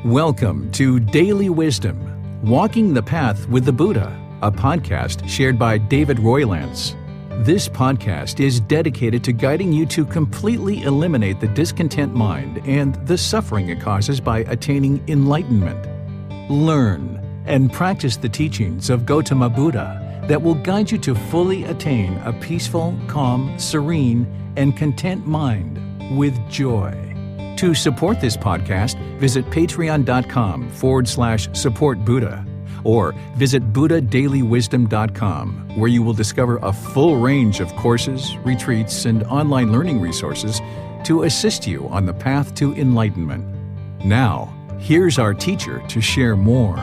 Welcome to Daily Wisdom, Walking the Path with the Buddha, a podcast shared by David Roylance. This podcast is dedicated to guiding you to completely eliminate the discontent mind and the suffering it causes by attaining enlightenment. Learn and practice the teachings of Gautama Buddha that will guide you to fully attain a peaceful, calm, serene, and content mind with joy. To support this podcast, visit patreon.com/support Buddha or visit buddhadailywisdom.com, where you will discover a full range of courses, retreats, and online learning resources to assist you on the path to enlightenment. Now, here's our teacher to share more.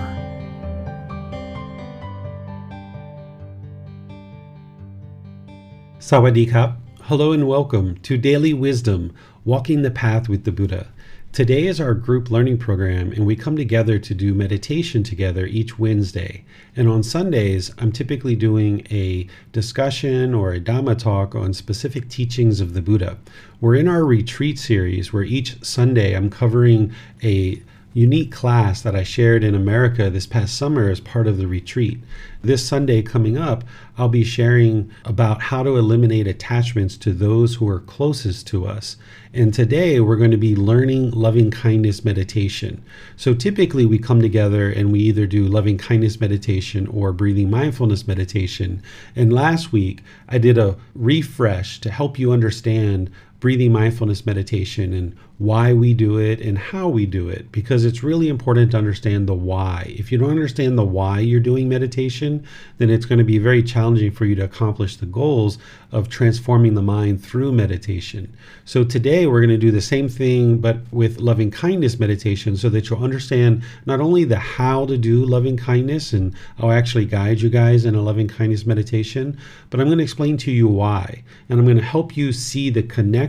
Sawadee Kap. Hello and welcome to Daily Wisdom, Walking the Path with the Buddha. Today is our group learning program, and we come together to do meditation together each Wednesday. And on Sundays, I'm typically doing a discussion or a Dhamma talk on specific teachings of the Buddha. We're in our retreat series where each Sunday I'm covering a unique class that I shared in America this past summer as part of the retreat. This Sunday coming up, I'll be sharing about how to eliminate attachments to those who are closest to us. And today we're going to be learning loving kindness meditation. So typically we come together and we either do loving kindness meditation or breathing mindfulness meditation. And last week I did a refresh to help you understand breathing mindfulness meditation and why we do it and how we do it, because it's really important to understand the why. If you don't understand the why you're doing meditation, then it's going to be very challenging for you to accomplish the goals of transforming the mind through meditation. So today we're going to do the same thing but with loving kindness meditation, so that you'll understand not only the how to do loving kindness, and I'll actually guide you guys in a loving kindness meditation, but I'm going to explain to you why, and I'm going to help you see the connection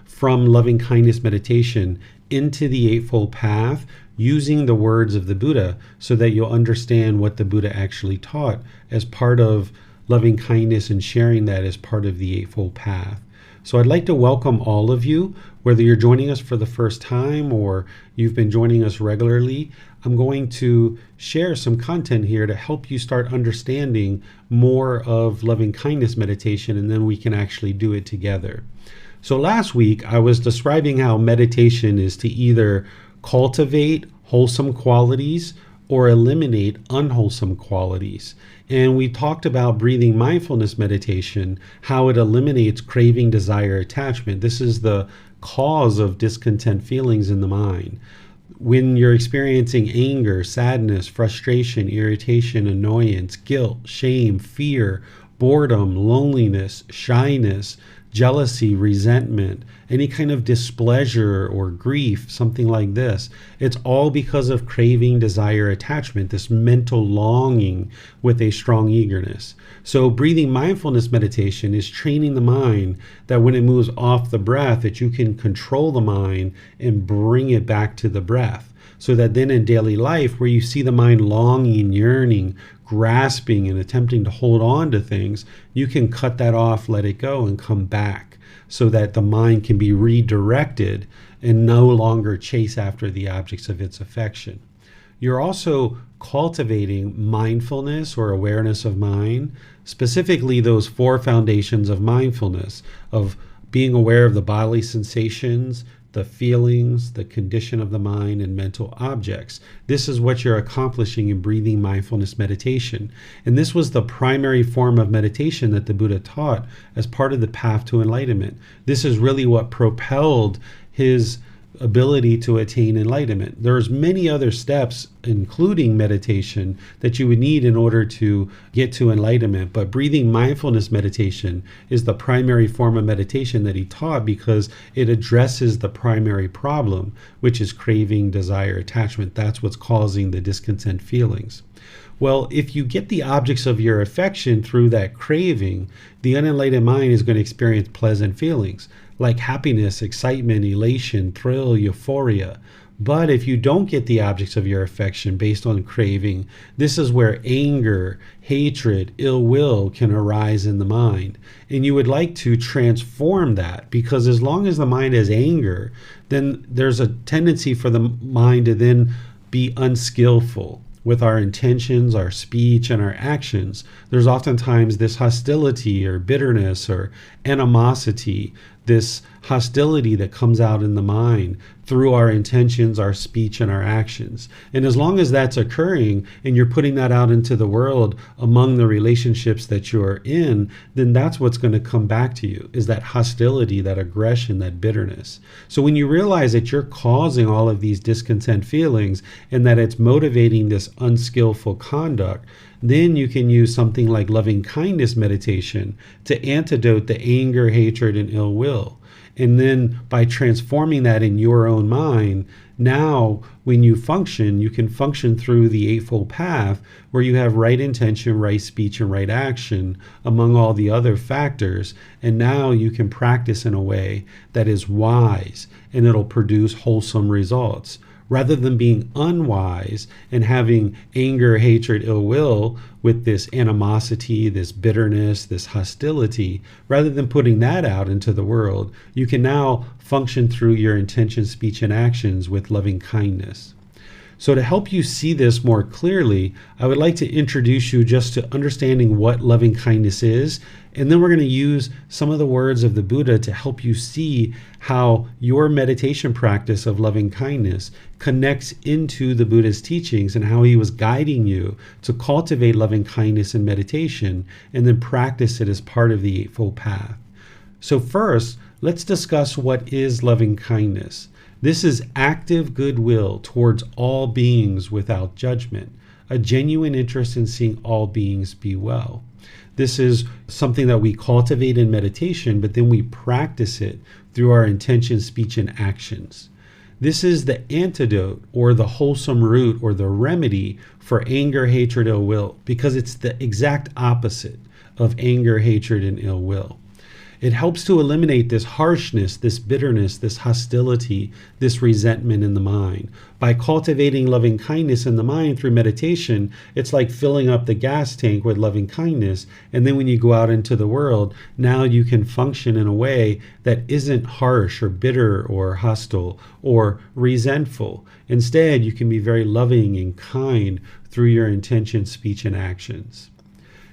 from loving kindness meditation into the Eightfold Path using the words of the Buddha, so that you'll understand what the Buddha actually taught as part of loving kindness and sharing that as part of the Eightfold Path. So I'd like to welcome all of you, whether you're joining us for the first time or you've been joining us regularly. I'm going to share some content here to help you start understanding more of loving kindness meditation, and then we can actually do it together. So last week I was describing how meditation is to either cultivate wholesome qualities or eliminate unwholesome qualities. And we talked about breathing mindfulness meditation, how it eliminates craving, desire, attachment. This is the cause of discontent feelings in the mind. When you're experiencing anger, sadness, frustration, irritation, annoyance, guilt, shame, fear, boredom, loneliness, shyness, jealousy, resentment, any kind of displeasure or grief, something like this, it's all because of craving, desire, attachment, this mental longing with a strong eagerness. So breathing mindfulness meditation is training the mind that when it moves off the breath, that you can control the mind and bring it back to the breath. So that then in daily life, where you see the mind longing, yearning, grasping, and attempting to hold on to things, you can cut that off, let it go, and come back, so that the mind can be redirected and no longer chase after the objects of its affection. You're also cultivating mindfulness or awareness of mind, specifically those four foundations of mindfulness, of being aware of the bodily sensations, the feelings, the condition of the mind, and mental objects. This is what you're accomplishing in breathing mindfulness meditation. And this was the primary form of meditation that the Buddha taught as part of the path to enlightenment. This is really what propelled his ability to attain enlightenment. There's many other steps, including meditation, that you would need in order to get to enlightenment, but breathing mindfulness meditation is the primary form of meditation that he taught, because it addresses the primary problem, which is craving, desire, attachment. That's what's causing the discontent feelings. Well, if you get the objects of your affection through that craving, the unenlightened mind is going to experience pleasant feelings like happiness, excitement, elation, thrill, euphoria. But if you don't get the objects of your affection based on craving, this is where anger, hatred, ill will can arise in the mind. And you would like to transform that, because as long as the mind has anger, then there's a tendency for the mind to then be unskillful with our intentions, our speech, and our actions. There's oftentimes this hostility or bitterness or animosity, this hostility that comes out in the mind through our intentions, our speech, and our actions. And as long as that's occurring and you're putting that out into the world among the relationships that you're in, then that's what's going to come back to you, is that hostility, that aggression, that bitterness. So when you realize that you're causing all of these discontent feelings and that it's motivating this unskillful conduct, then you can use something like loving kindness meditation to antidote the anger, hatred, and ill will. And then by transforming that in your own mind, now when you function, you can function through the Eightfold Path, where you have right intention, right speech, and right action among all the other factors. And now you can practice in a way that is wise, and it'll produce wholesome results, rather than being unwise and having anger, hatred, ill will with this animosity, this bitterness, this hostility. Rather than putting that out into the world, you can now function through your intention, speech, and actions with loving kindness. So to help you see this more clearly, I would like to introduce you just to understanding what loving kindness is, and then we're going to use some of the words of the Buddha to help you see how your meditation practice of loving kindness connects into the Buddha's teachings and how he was guiding you to cultivate loving kindness in meditation and then practice it as part of the Eightfold Path. So first, let's discuss what is loving kindness. This is active goodwill towards all beings without judgment, a genuine interest in seeing all beings be well. This is something that we cultivate in meditation, but then we practice it through our intention, speech, and actions. This is the antidote, or the wholesome root, or the remedy for anger, hatred, ill will, because it's the exact opposite of anger, hatred, and ill will. It helps to eliminate this harshness, this bitterness, this hostility, this resentment in the mind. By cultivating loving kindness in the mind through meditation, it's like filling up the gas tank with loving kindness. And then when you go out into the world, now you can function in a way that isn't harsh or bitter or hostile or resentful. Instead, you can be very loving and kind through your intention, speech, and actions.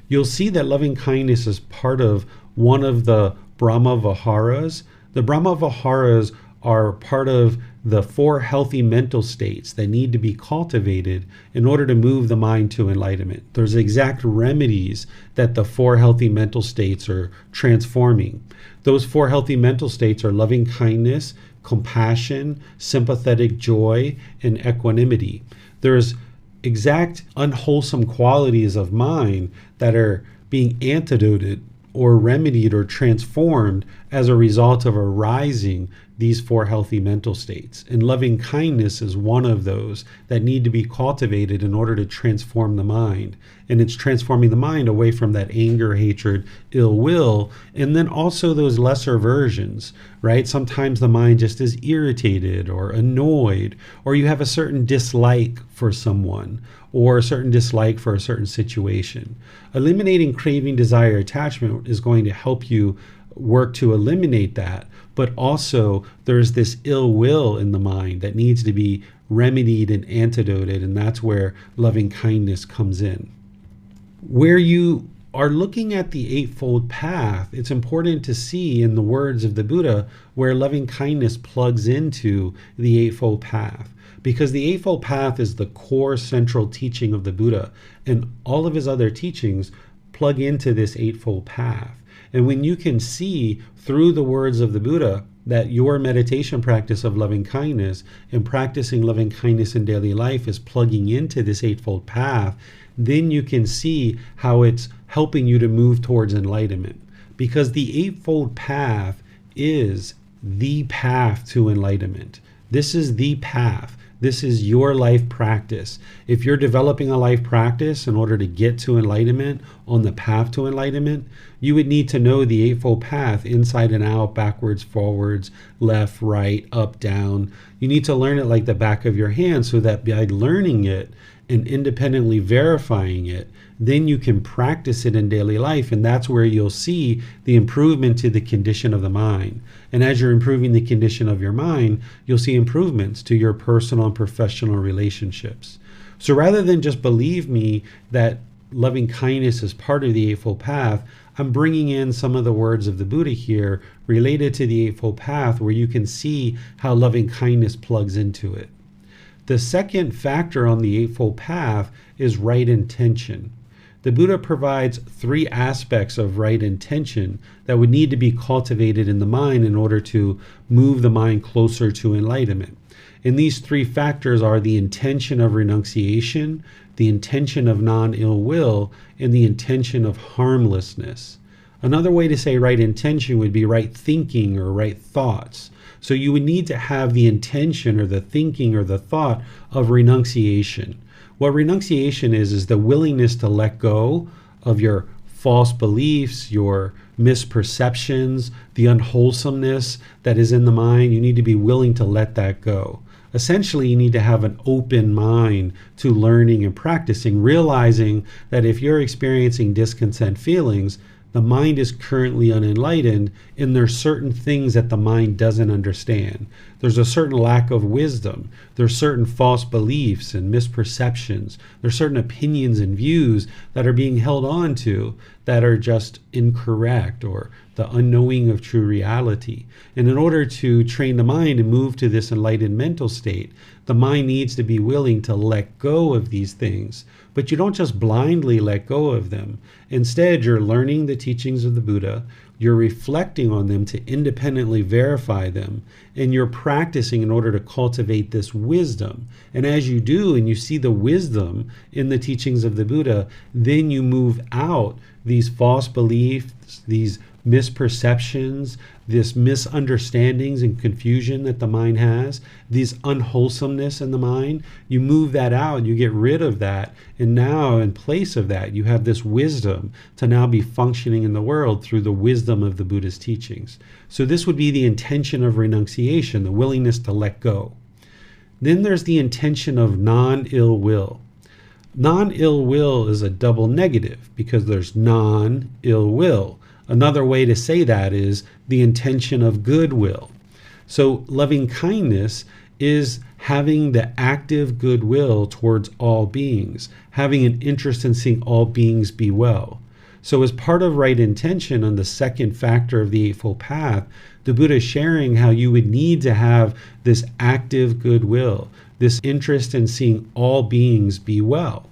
You'll see that loving kindness is part of one of the Brahma Viharas. The Brahma Viharas are part of the 4 healthy mental states that need to be cultivated in order to move the mind to enlightenment. There's exact remedies that the 4 healthy mental states are transforming. Those 4 healthy mental states are loving kindness, compassion, sympathetic joy, and equanimity. There's exact unwholesome qualities of mind that are being antidoted or remedied or transformed as a result of arising these 4 healthy mental states. And loving kindness is one of those that need to be cultivated in order to transform the mind. And it's transforming the mind away from that anger, hatred, ill will, and then also those lesser versions, right? Sometimes the mind just is irritated or annoyed, or you have a certain dislike for someone, or a certain dislike for a certain situation. Eliminating craving, desire, attachment is going to help you work to eliminate that, but also there's this ill will in the mind that needs to be remedied and antidoted, and that's where loving kindness comes in. Where you are looking at the Eightfold Path, it's important to see in the words of the Buddha where loving kindness plugs into the Eightfold Path. Because the Eightfold Path is the core central teaching of the Buddha, and all of his other teachings plug into this Eightfold Path. And when you can see through the words of the Buddha that your meditation practice of loving kindness and practicing loving kindness in daily life is plugging into this Eightfold Path, then you can see how it's helping you to move towards enlightenment. Because the Eightfold Path is the path to enlightenment. This is the path. This is your life practice. If you're developing a life practice in order to get to enlightenment, on the path to enlightenment, you would need to know the Eightfold Path inside and out, backwards, forwards, left, right, up, down. You need to learn it like the back of your hand, so that by learning it and independently verifying it, then you can practice it in daily life, and that's where you'll see the improvement to the condition of the mind. And as you're improving the condition of your mind, you'll see improvements to your personal and professional relationships. So rather than just believe me that loving kindness is part of the Eightfold Path, I'm bringing in some of the words of the Buddha here related to the Eightfold Path, where you can see how loving kindness plugs into it. The second factor on the Eightfold Path is right intention. The Buddha provides 3 aspects of right intention that would need to be cultivated in the mind in order to move the mind closer to enlightenment. And these 3 factors are the intention of renunciation, the intention of non-ill will, and the intention of harmlessness. Another way to say right intention would be right thinking or right thoughts. So you would need to have the intention or the thinking or the thought of renunciation. What renunciation is the willingness to let go of your false beliefs, your misperceptions, the unwholesomeness that is in the mind. You need to be willing to let that go. Essentially, you need to have an open mind to learning and practicing, realizing that if you're experiencing discontent feelings, the mind is currently unenlightened, and there's certain things that the mind doesn't understand. There's a certain lack of wisdom. There's certain false beliefs and misperceptions. There's certain opinions and views that are being held on to that are just incorrect, or the unknowing of true reality. And in order to train the mind and move to this enlightened mental state, the mind needs to be willing to let go of these things. But you don't just blindly let go of them. Instead, you're learning the teachings of the Buddha, you're reflecting on them to independently verify them, and you're practicing in order to cultivate this wisdom. And as you do, and you see the wisdom in the teachings of the Buddha, then you move out these false beliefs, these misperceptions, this misunderstandings and confusion that the mind has, these unwholesomeness in the mind. You move that out and you get rid of that. And now in place of that, you have this wisdom to now be functioning in the world through the wisdom of the Buddha's teachings. So this would be the intention of renunciation, the willingness to let go. Then there's the intention of non-ill will. Non-ill will is a double negative because there's non-ill will. Another way to say that is the intention of goodwill. So loving kindness is having the active goodwill towards all beings, having an interest in seeing all beings be well. So as part of right intention on the second factor of the Eightfold Path, the Buddha is sharing how you would need to have this active goodwill, this interest in seeing all beings be well.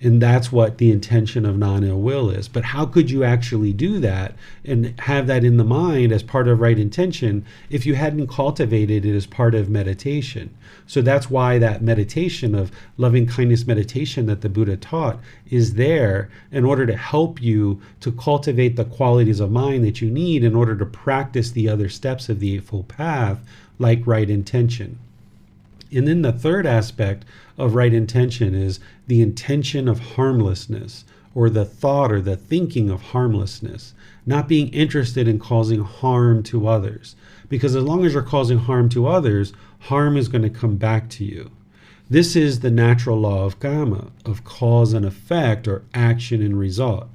And that's what the intention of non-ill will is. But how could you actually do that and have that in the mind as part of right intention if you hadn't cultivated it as part of meditation? So that's why that meditation of loving kindness meditation that the Buddha taught is there in order to help you to cultivate the qualities of mind that you need in order to practice the other steps of the Eightfold Path, like right intention. And then the third aspect of right intention is the intention of harmlessness, or the thought or the thinking of harmlessness, not being interested in causing harm to others. Because as long as you're causing harm to others, harm is going to come back to you. This is the natural law of karma, of cause and effect, or action and result.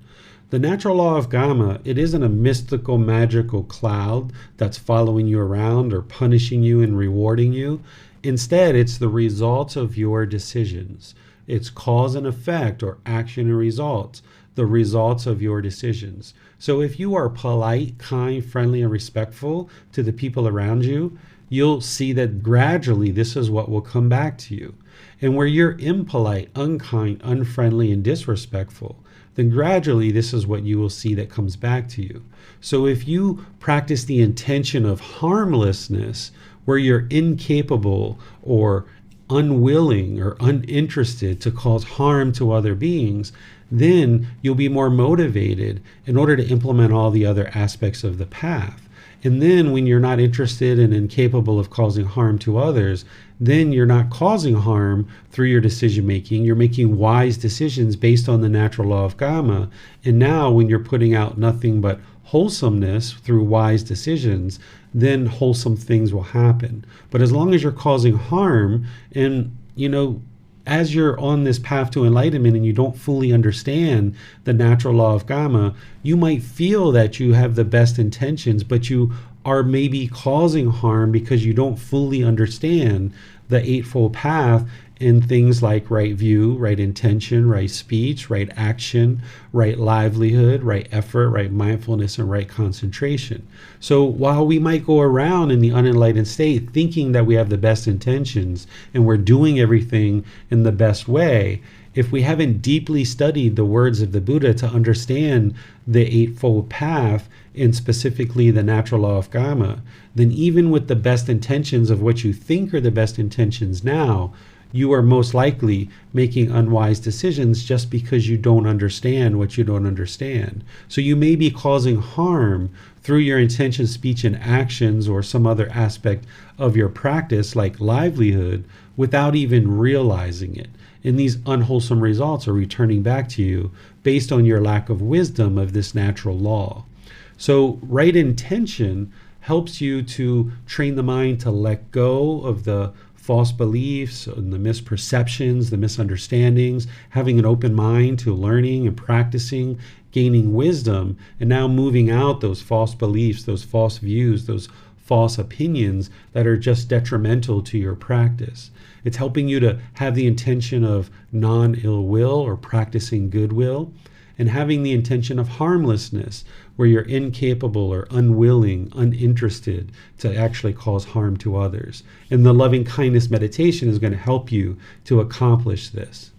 The natural law of karma, it isn't a mystical, magical cloud that's following you around or punishing you and rewarding you. Instead, it's the results of your decisions. It's cause and effect, or action and results, the results of your decisions. So if you are polite, kind, friendly, and respectful to the people around you, you'll see that gradually this is what will come back to you. And where you're impolite, unkind, unfriendly, and disrespectful, then gradually this is what you will see that comes back to you. So if you practice the intention of harmlessness, where you're incapable or unwilling or uninterested to cause harm to other beings, then you'll be more motivated in order to implement all the other aspects of the path. And then when you're not interested and incapable of causing harm to others, then you're not causing harm through your decision making. You're making wise decisions based on the natural law of karma. And now when you're putting out nothing but wholesomeness through wise decisions, then wholesome things will happen. But as long as you're causing harm, and as you're on this path to enlightenment and you don't fully understand the natural law of karma, you might feel that you have the best intentions, but you are maybe causing harm because you don't fully understand the Eightfold Path in things like right view, right intention, right speech, right action, right livelihood, right effort, right mindfulness, and right concentration. So while we might go around in the unenlightened state thinking that we have the best intentions and we're doing everything in the best way, if we haven't deeply studied the words of the Buddha to understand the Eightfold Path, and specifically the natural law of karma, then even with the best intentions of what you think are the best intentions now, you are most likely making unwise decisions just because you don't understand what you don't understand. So you may be causing harm through your intention, speech, and actions, or some other aspect of your practice like livelihood, without even realizing it. And these unwholesome results are returning back to you based on your lack of wisdom of this natural law. So right intention helps you to train the mind to let go of the false beliefs and the misperceptions, the misunderstandings, having an open mind to learning and practicing, gaining wisdom, and now moving out those false beliefs, those false views, those false opinions that are just detrimental to your practice. It's helping you to have the intention of non-ill will or practicing goodwill, and having the intention of harmlessness, where you're incapable or unwilling, uninterested to actually cause harm to others. And the loving kindness meditation is going to help you to accomplish this.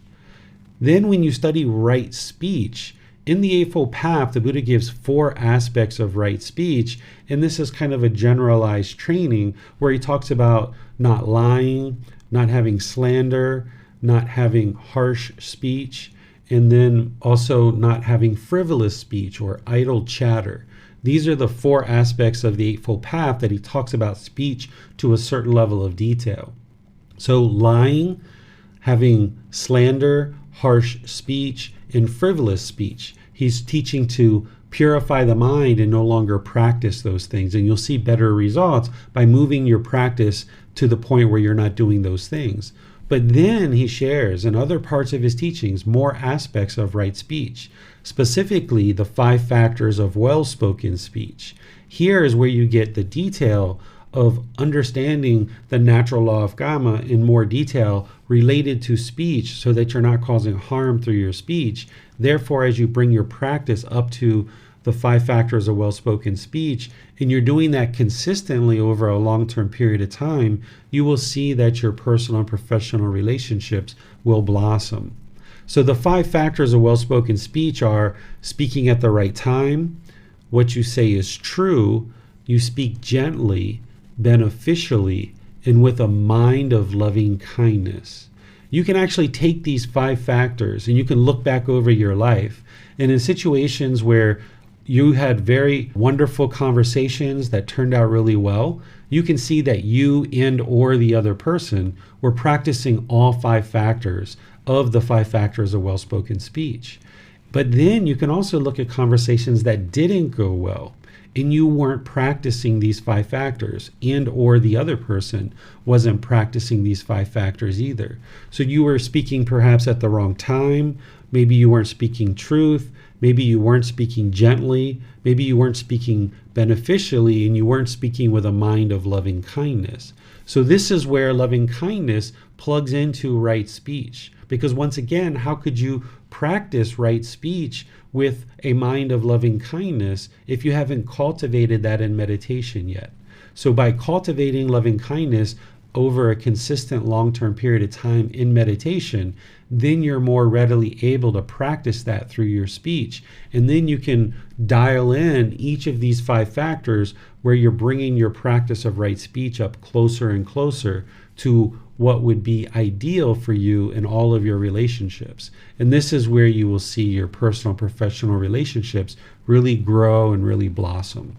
Then when you study right speech, in the Eightfold Path, the Buddha gives 4 aspects of right speech, and this is kind of a generalized training where he talks about not lying, not having slander, not having harsh speech, and then also not having frivolous speech or idle chatter. These are the 4 aspects of the Eightfold Path that he talks about speech to a certain level of detail. So lying, having slander, harsh speech, and frivolous speech. He's teaching to purify the mind and no longer practice those things. And you'll see better results by moving your practice to the point where you're not doing those things. But then he shares in other parts of his teachings more aspects of right speech, specifically the 5 factors of well-spoken speech. Here is where you get the detail of understanding the natural law of karma in more detail related to speech, so that you're not causing harm through your speech. Therefore, as you bring your practice up to the 5 factors of well-spoken speech, and you're doing that consistently over a long-term period of time, you will see that your personal and professional relationships will blossom. So the 5 factors of well-spoken speech are speaking at the right time, what you say is true, you speak gently, beneficially, and with a mind of loving kindness. You can actually take these 5 factors and you can look back over your life, and in situations where you had very wonderful conversations that turned out really well, you can see that you and or the other person were practicing all 5 factors of the 5 factors of well-spoken speech. But then you can also look at conversations that didn't go well, and you weren't practicing these 5 factors, and or the other person wasn't practicing these 5 factors either. So you were speaking perhaps at the wrong time, maybe you weren't speaking truth, maybe you weren't speaking gently, maybe you weren't speaking beneficially, and you weren't speaking with a mind of loving kindness. So this is where loving kindness plugs into right speech. Because once again, how could you practice right speech with a mind of loving kindness if you haven't cultivated that in meditation yet? So by cultivating loving kindness over a consistent long-term period of time in meditation, then you're more readily able to practice that through your speech. And then you can dial in each of these 5 factors where you're bringing your practice of right speech up closer and closer to what would be ideal for you in all of your relationships. And this is where you will see your personal and professional relationships really grow and really blossom.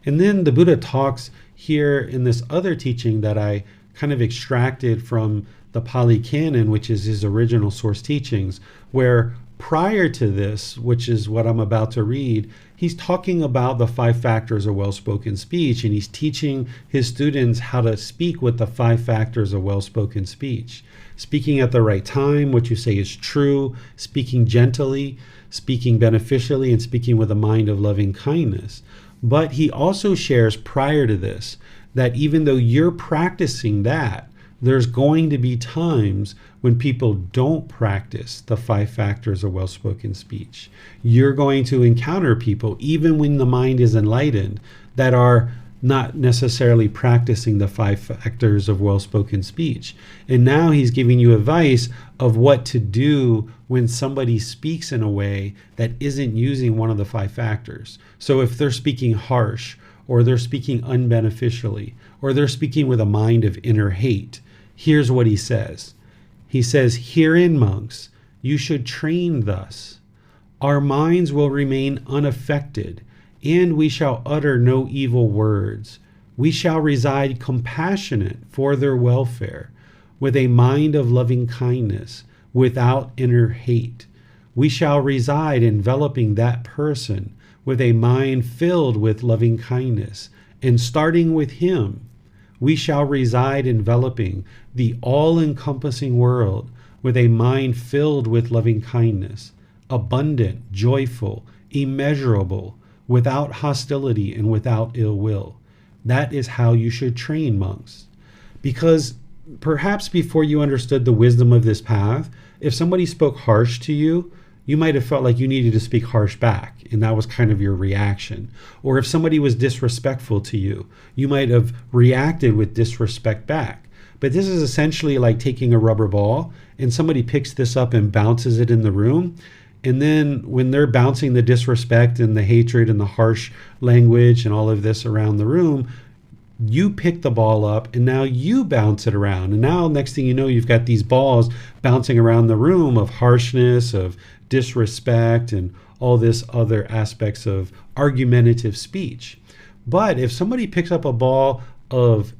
And then the Buddha talks here in this other teaching that I kind of extracted from the Pali Canon, which is his original source teachings, where prior to this, which is what I'm about to read, he's talking about the 5 factors of well-spoken speech, and he's teaching his students how to speak with the 5 factors of well-spoken speech. Speaking at the right time, what you say is true, speaking gently, speaking beneficially, and speaking with a mind of loving kindness. But he also shares prior to this that even though you're practicing that, there's going to be times when people don't practice the 5 factors of well-spoken speech. You're going to encounter people, even when the mind is enlightened, that are not necessarily practicing the 5 factors of well-spoken speech. And now he's giving you advice of what to do when somebody speaks in a way that isn't using one of the 5 factors. So if they're speaking harsh, or they're speaking unbeneficially, or they're speaking with a mind of inner hate, here's what he says. He says, "Herein, monks, you should train thus. Our minds will remain unaffected, and we shall utter no evil words. We shall reside compassionate for their welfare, with a mind of loving kindness, without inner hate. We shall reside enveloping that person with a mind filled with loving kindness, and starting with him, we shall reside enveloping the all-encompassing world with a mind filled with loving kindness, abundant, joyful, immeasurable, without hostility and without ill will." That is how you should train, monks. Because perhaps before you understood the wisdom of this path, if somebody spoke harsh to you, you might have felt like you needed to speak harsh back, and that was kind of your reaction. Or if somebody was disrespectful to you, you might have reacted with disrespect back. But this is essentially like taking a rubber ball, and somebody picks this up and bounces it in the room. And then when they're bouncing the disrespect and the hatred and the harsh language and all of this around the room, you pick the ball up and now you bounce it around. And now next thing you know, you've got these balls bouncing around the room of harshness, of disrespect, and all this other aspects of argumentative speech. But if somebody picks up a ball of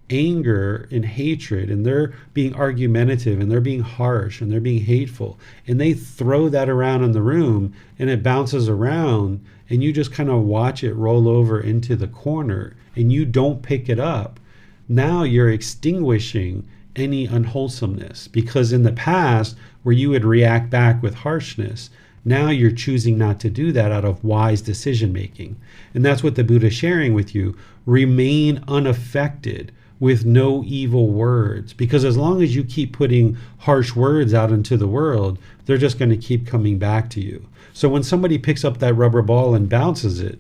anger and hatred, and they're being argumentative, and they're being harsh, and they're being hateful, and they throw that around in the room, and it bounces around, and you just kind of watch it roll over into the corner, and you don't pick it up, now you're extinguishing any unwholesomeness. Because in the past, where you would react back with harshness, now you're choosing not to do that out of wise decision making. And that's what the Buddha is sharing with you. Remain unaffected with no evil words. Because as long as you keep putting harsh words out into the world, they're just going to keep coming back to you. So when somebody picks up that rubber ball and bounces it,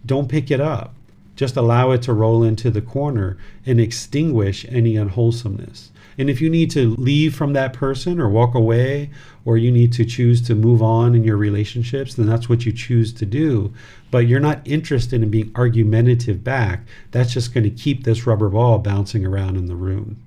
don't pick it up. Just allow it to roll into the corner and extinguish any unwholesomeness. And if you need to leave from that person or walk away, or you need to choose to move on in your relationships, then that's what you choose to do. But you're not interested in being argumentative back. That's just going to keep this rubber ball bouncing around in the room.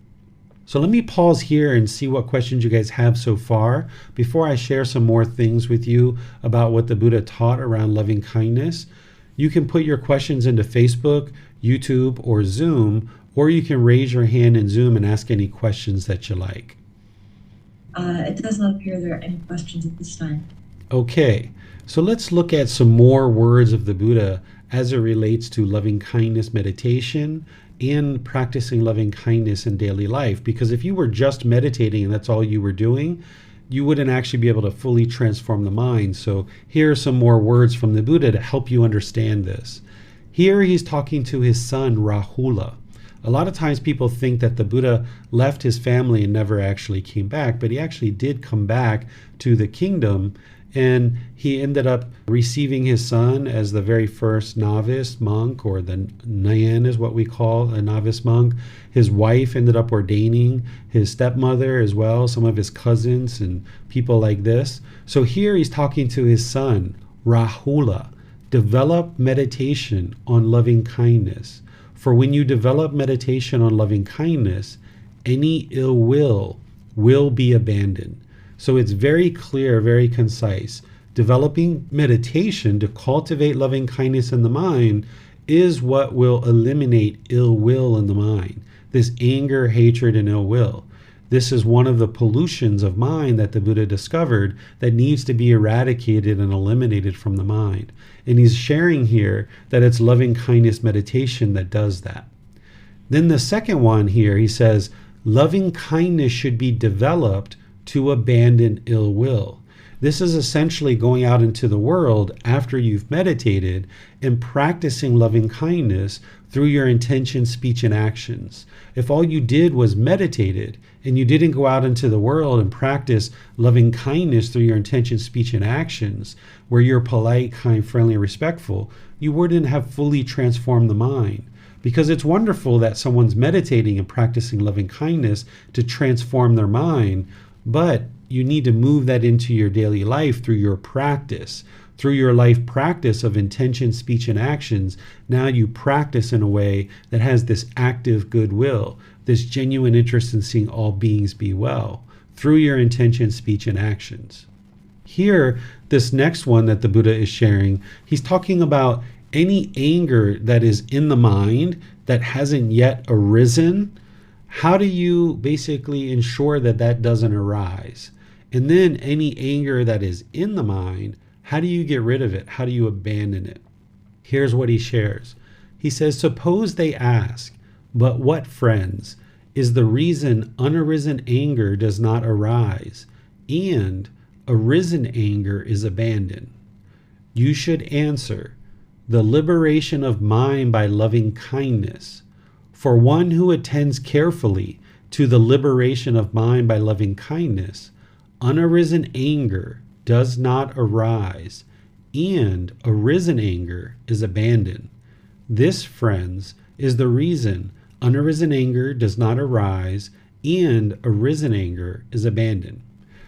So let me pause here and see what questions you guys have so far before I share some more things with you about what the Buddha taught around loving kindness. You can put your questions into Facebook, YouTube, or Zoom, or you can raise your hand in Zoom and ask any questions that you like. It does not appear there are any questions at this time. Okay, so let's look at some more words of the Buddha as it relates to loving kindness meditation and practicing loving kindness in daily life. Because if you were just meditating and that's all you were doing, you wouldn't actually be able to fully transform the mind. So here are some more words from the Buddha to help you understand this. Here he's talking to his son Rahula. A lot of times people think that the Buddha left his family and never actually came back, but he actually did come back to the kingdom, and he ended up receiving his son as the very first novice monk, or the Nyan is what we call a novice monk. His wife ended up ordaining his stepmother as well, some of his cousins and people like this. So here he's talking to his son, Rahula. Develop meditation on loving kindness. For when you develop meditation on loving kindness, any ill will be abandoned. So it's very clear, very concise. Developing meditation to cultivate loving kindness in the mind is what will eliminate ill will in the mind. this anger, hatred, and ill will. This is one of the pollutions of mind that the Buddha discovered that needs to be eradicated and eliminated from the mind. And he's sharing here that it's loving kindness meditation that does that. Then the second one here, he says, loving kindness should be developed to abandon ill will. This is essentially going out into the world after you've meditated and practicing loving kindness through your intention, speech, and actions. If all you did was meditated and you didn't go out into the world and practice loving kindness through your intention, speech, and actions, where you're polite, kind, friendly, and respectful, you wouldn't have fully transformed the mind. Because it's wonderful that someone's meditating and practicing loving kindness to transform their mind, but you need to move that into your daily life through your practice. Through your life practice of intention, speech, and actions, now you practice in a way that has this active goodwill, this genuine interest in seeing all beings be well, through your intention, speech, and actions. Here, this next one that the Buddha is sharing, he's talking about any anger that is in the mind that hasn't yet arisen. How do you basically ensure that that doesn't arise? And then any anger that is in the mind, how do you get rid of it? How do you abandon it? Here's what he shares. He says, suppose they ask, but what, friends, is the reason unarisen anger does not arise and arisen anger is abandoned? You should answer, the liberation of mind by loving kindness. For one who attends carefully to the liberation of mind by loving kindness, unarisen anger does not arise, and arisen anger is abandoned. This, friends, is the reason unarisen anger does not arise, and arisen anger is abandoned.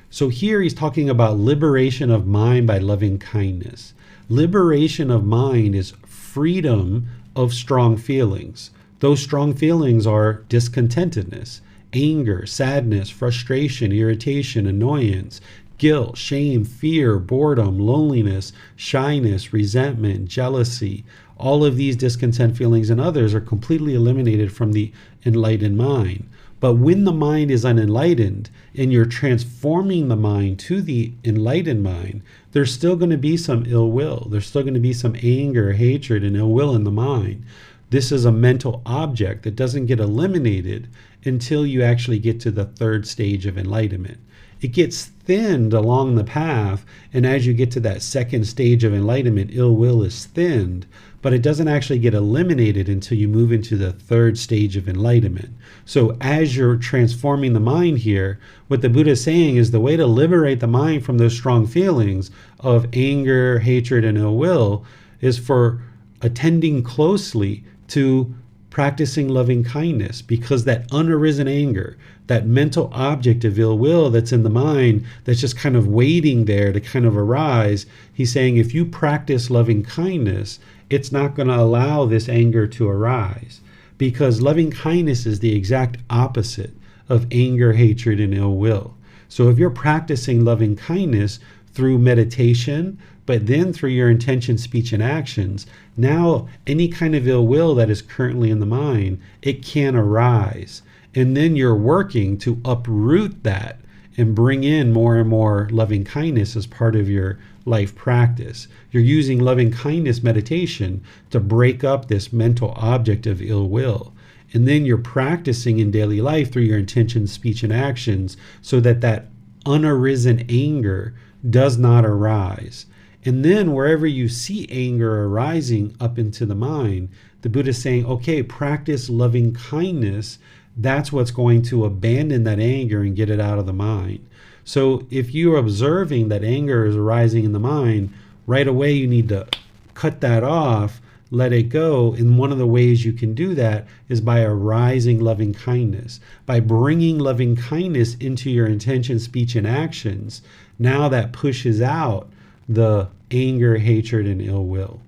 So here he's talking about liberation of mind by loving kindness. Liberation of mind is freedom of strong feelings. Those strong feelings are discontentedness, anger, sadness, frustration, irritation, annoyance, guilt, shame, fear, boredom, loneliness, shyness, resentment, jealousy. All of these discontent feelings and others are completely eliminated from the enlightened mind. But when the mind is unenlightened and you're transforming the mind to the enlightened mind, there's still going to be some ill will. There's still going to be some anger, hatred, and ill will in the mind. This is a mental object that doesn't get eliminated until you actually get to the third stage of enlightenment. It gets thinned along the path, and as you get to that second stage of enlightenment, ill will is thinned, but it doesn't actually get eliminated until you move into the third stage of enlightenment. So as you're transforming the mind here, what the Buddha is saying is the way to liberate the mind from those strong feelings of anger, hatred, and ill will is for attending closely to practicing loving kindness, because that unarisen anger, that mental object of ill will that's in the mind that's just kind of waiting there to kind of arise, he's saying if you practice loving kindness, it's not going to allow this anger to arise, because loving kindness is the exact opposite of anger, hatred, and ill will. So if you're practicing loving kindness through meditation, but then through your intention, speech, and actions, now any kind of ill will that is currently in the mind, it can arise. And then you're working to uproot that and bring in more and more loving kindness as part of your life practice. You're using loving kindness meditation to break up this mental object of ill will. And then you're practicing in daily life through your intention, speech, and actions so that that unarisen anger does not arise. And then wherever you see anger arising up into the mind, the Buddha is saying, okay, practice loving kindness. That's what's going to abandon that anger and get it out of the mind. So if you're observing that anger is arising in the mind, right away you need to cut that off, let it go. And one of the ways you can do that is by arising loving kindness, by bringing loving kindness into your intention, speech, and actions. Now that pushes out the anger, hatred, and ill will.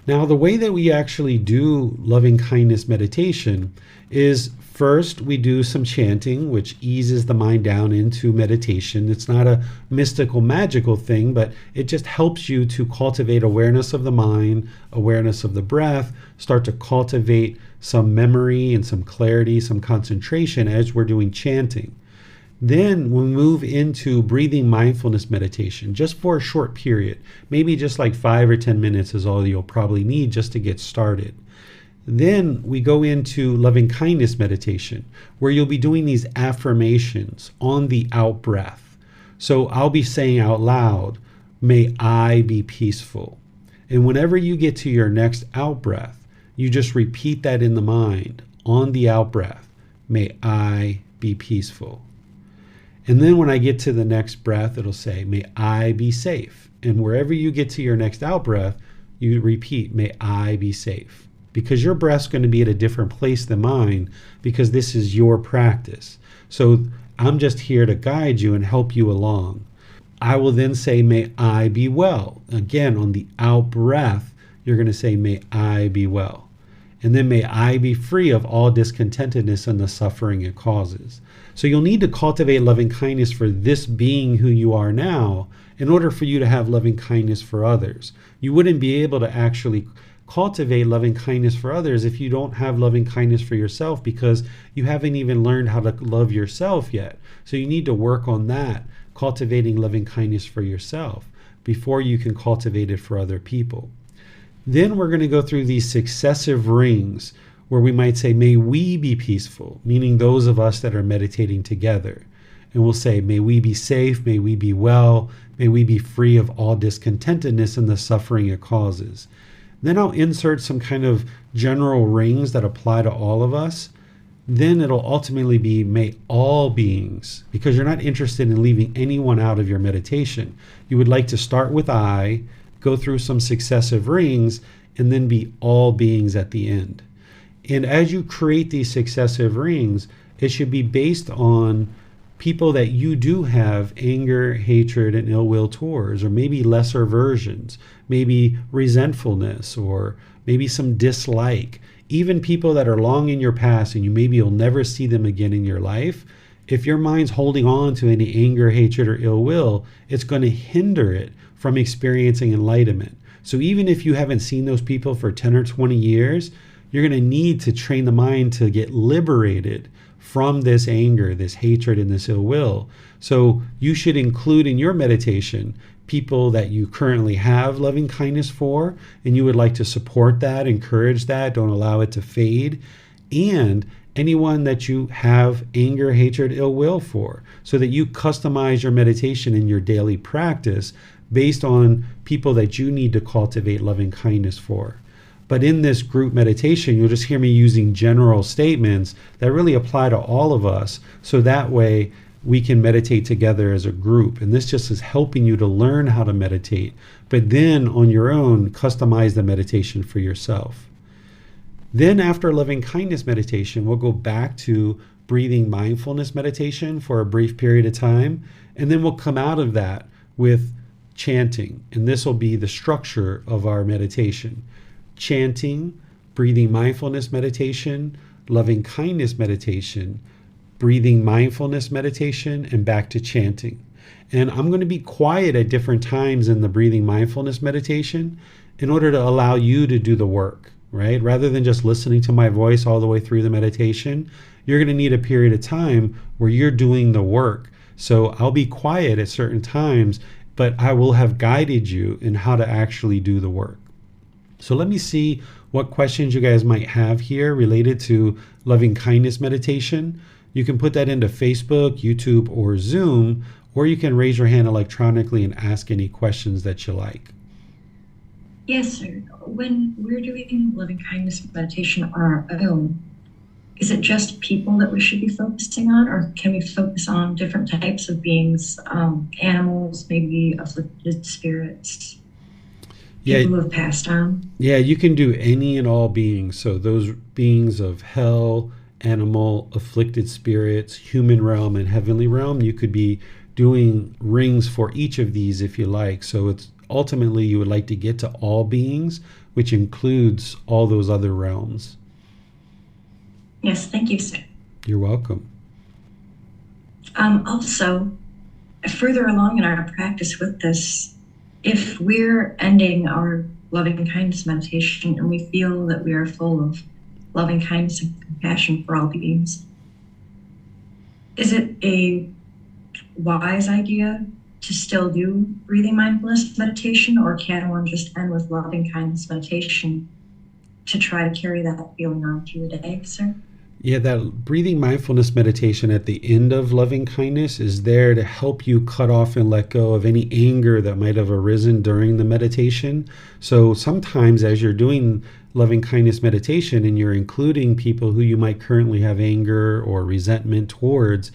Now, the way that we actually do loving kindness meditation is first we do some chanting, which eases the mind down into meditation. It's not a mystical, magical thing, but it just helps you to cultivate awareness of the mind, awareness of the breath, start to cultivate some memory and some clarity, some concentration as we're doing chanting. Then we'll move into breathing mindfulness meditation just for a short period. Maybe just like 5 or 10 minutes is all you'll probably need just to get started. Then we go into loving kindness meditation, where you'll be doing these affirmations on the out breath. So I'll be saying out loud, may I be peaceful. And whenever you get to your next out breath, you just repeat that in the mind on the out breath, may I be peaceful. And then when I get to the next breath, it'll say, may I be safe. And wherever you get to your next out breath, you repeat, may I be safe. Because your breath's going to be at a different place than mine, because this is your practice. So I'm just here to guide you and help you along. I will then say, may I be well. Again, on the out breath, you're going to say, may I be well. And then may I be free of all discontentedness and the suffering it causes. So you'll need to cultivate loving kindness for this being who you are now in order for you to have loving kindness for others. You wouldn't be able to actually cultivate loving kindness for others if you don't have loving kindness for yourself, because you haven't even learned how to love yourself yet. So you need to work on that, cultivating loving kindness for yourself before you can cultivate it for other people. Then we're going to go through these successive rings where we might say, may we be peaceful, meaning those of us that are meditating together. And we'll say, may we be safe, may we be well, may we be free of all discontentedness and the suffering it causes. Then I'll insert some kind of general rings that apply to all of us. Then it'll ultimately be, may all beings, because you're not interested in leaving anyone out of your meditation. You would like to start with I, go through some successive rings, and then be all beings at the end. And as you create these successive rings, it should be based on people that you do have anger, hatred, and ill will towards, or maybe lesser versions, maybe resentfulness, or maybe some dislike. Even people that are long in your past and you'll never see them again in your life. If your mind's holding on to any anger, hatred, or ill will, it's going to hinder it from experiencing enlightenment. So even if you haven't seen those people for 10 or 20 years, you're going to need to train the mind to get liberated from this anger, this hatred, and this ill will. So you should include in your meditation people that you currently have loving kindness for, and you would like to support that, encourage that, don't allow it to fade, and anyone that you have anger, hatred, ill will for, so that you customize your meditation in your daily practice based on people that you need to cultivate loving kindness for. But in this group meditation, you'll just hear me using general statements that really apply to all of us, so that way we can meditate together as a group. And this just is helping you to learn how to meditate, but then on your own, customize the meditation for yourself. Then after loving kindness meditation, we'll go back to breathing mindfulness meditation for a brief period of time. And then we'll come out of that with chanting. And this will be the structure of our meditation. Chanting, breathing mindfulness meditation, loving kindness meditation, breathing mindfulness meditation, and back to chanting. And I'm going to be quiet at different times in the breathing mindfulness meditation in order to allow you to do the work, right? Rather than just listening to my voice all the way through the meditation, you're going to need a period of time where you're doing the work. So I'll be quiet at certain times, but I will have guided you in how to actually do the work. So let me see what questions you guys might have here related to loving kindness meditation. You can put that into Facebook, YouTube, or Zoom, or you can raise your hand electronically and ask any questions that you like. Yes, sir. When we're doing loving kindness meditation on our own, is it just people that we should be focusing on, or can we focus on different types of beings, animals, maybe afflicted spirits? People who have passed on? Yeah, you can do any and all beings. So those beings of hell, animal, afflicted spirits, human realm, and heavenly realm, you could be doing rings for each of these if you like. So it's ultimately you would like to get to all beings, which includes all those other realms. Yes, thank you, sir. You're welcome. Also, further along in our practice with this, if we're ending our loving kindness meditation and we feel that we are full of loving kindness and compassion for all beings. Is it a wise idea to still do breathing mindfulness meditation, or can one just end with loving kindness meditation to try to carry that feeling on through the day, sir? Yeah, that breathing mindfulness meditation at the end of loving kindness is there to help you cut off and let go of any anger that might have arisen during the meditation. So sometimes as you're doing loving kindness meditation and you're including people who you might currently have anger or resentment towards,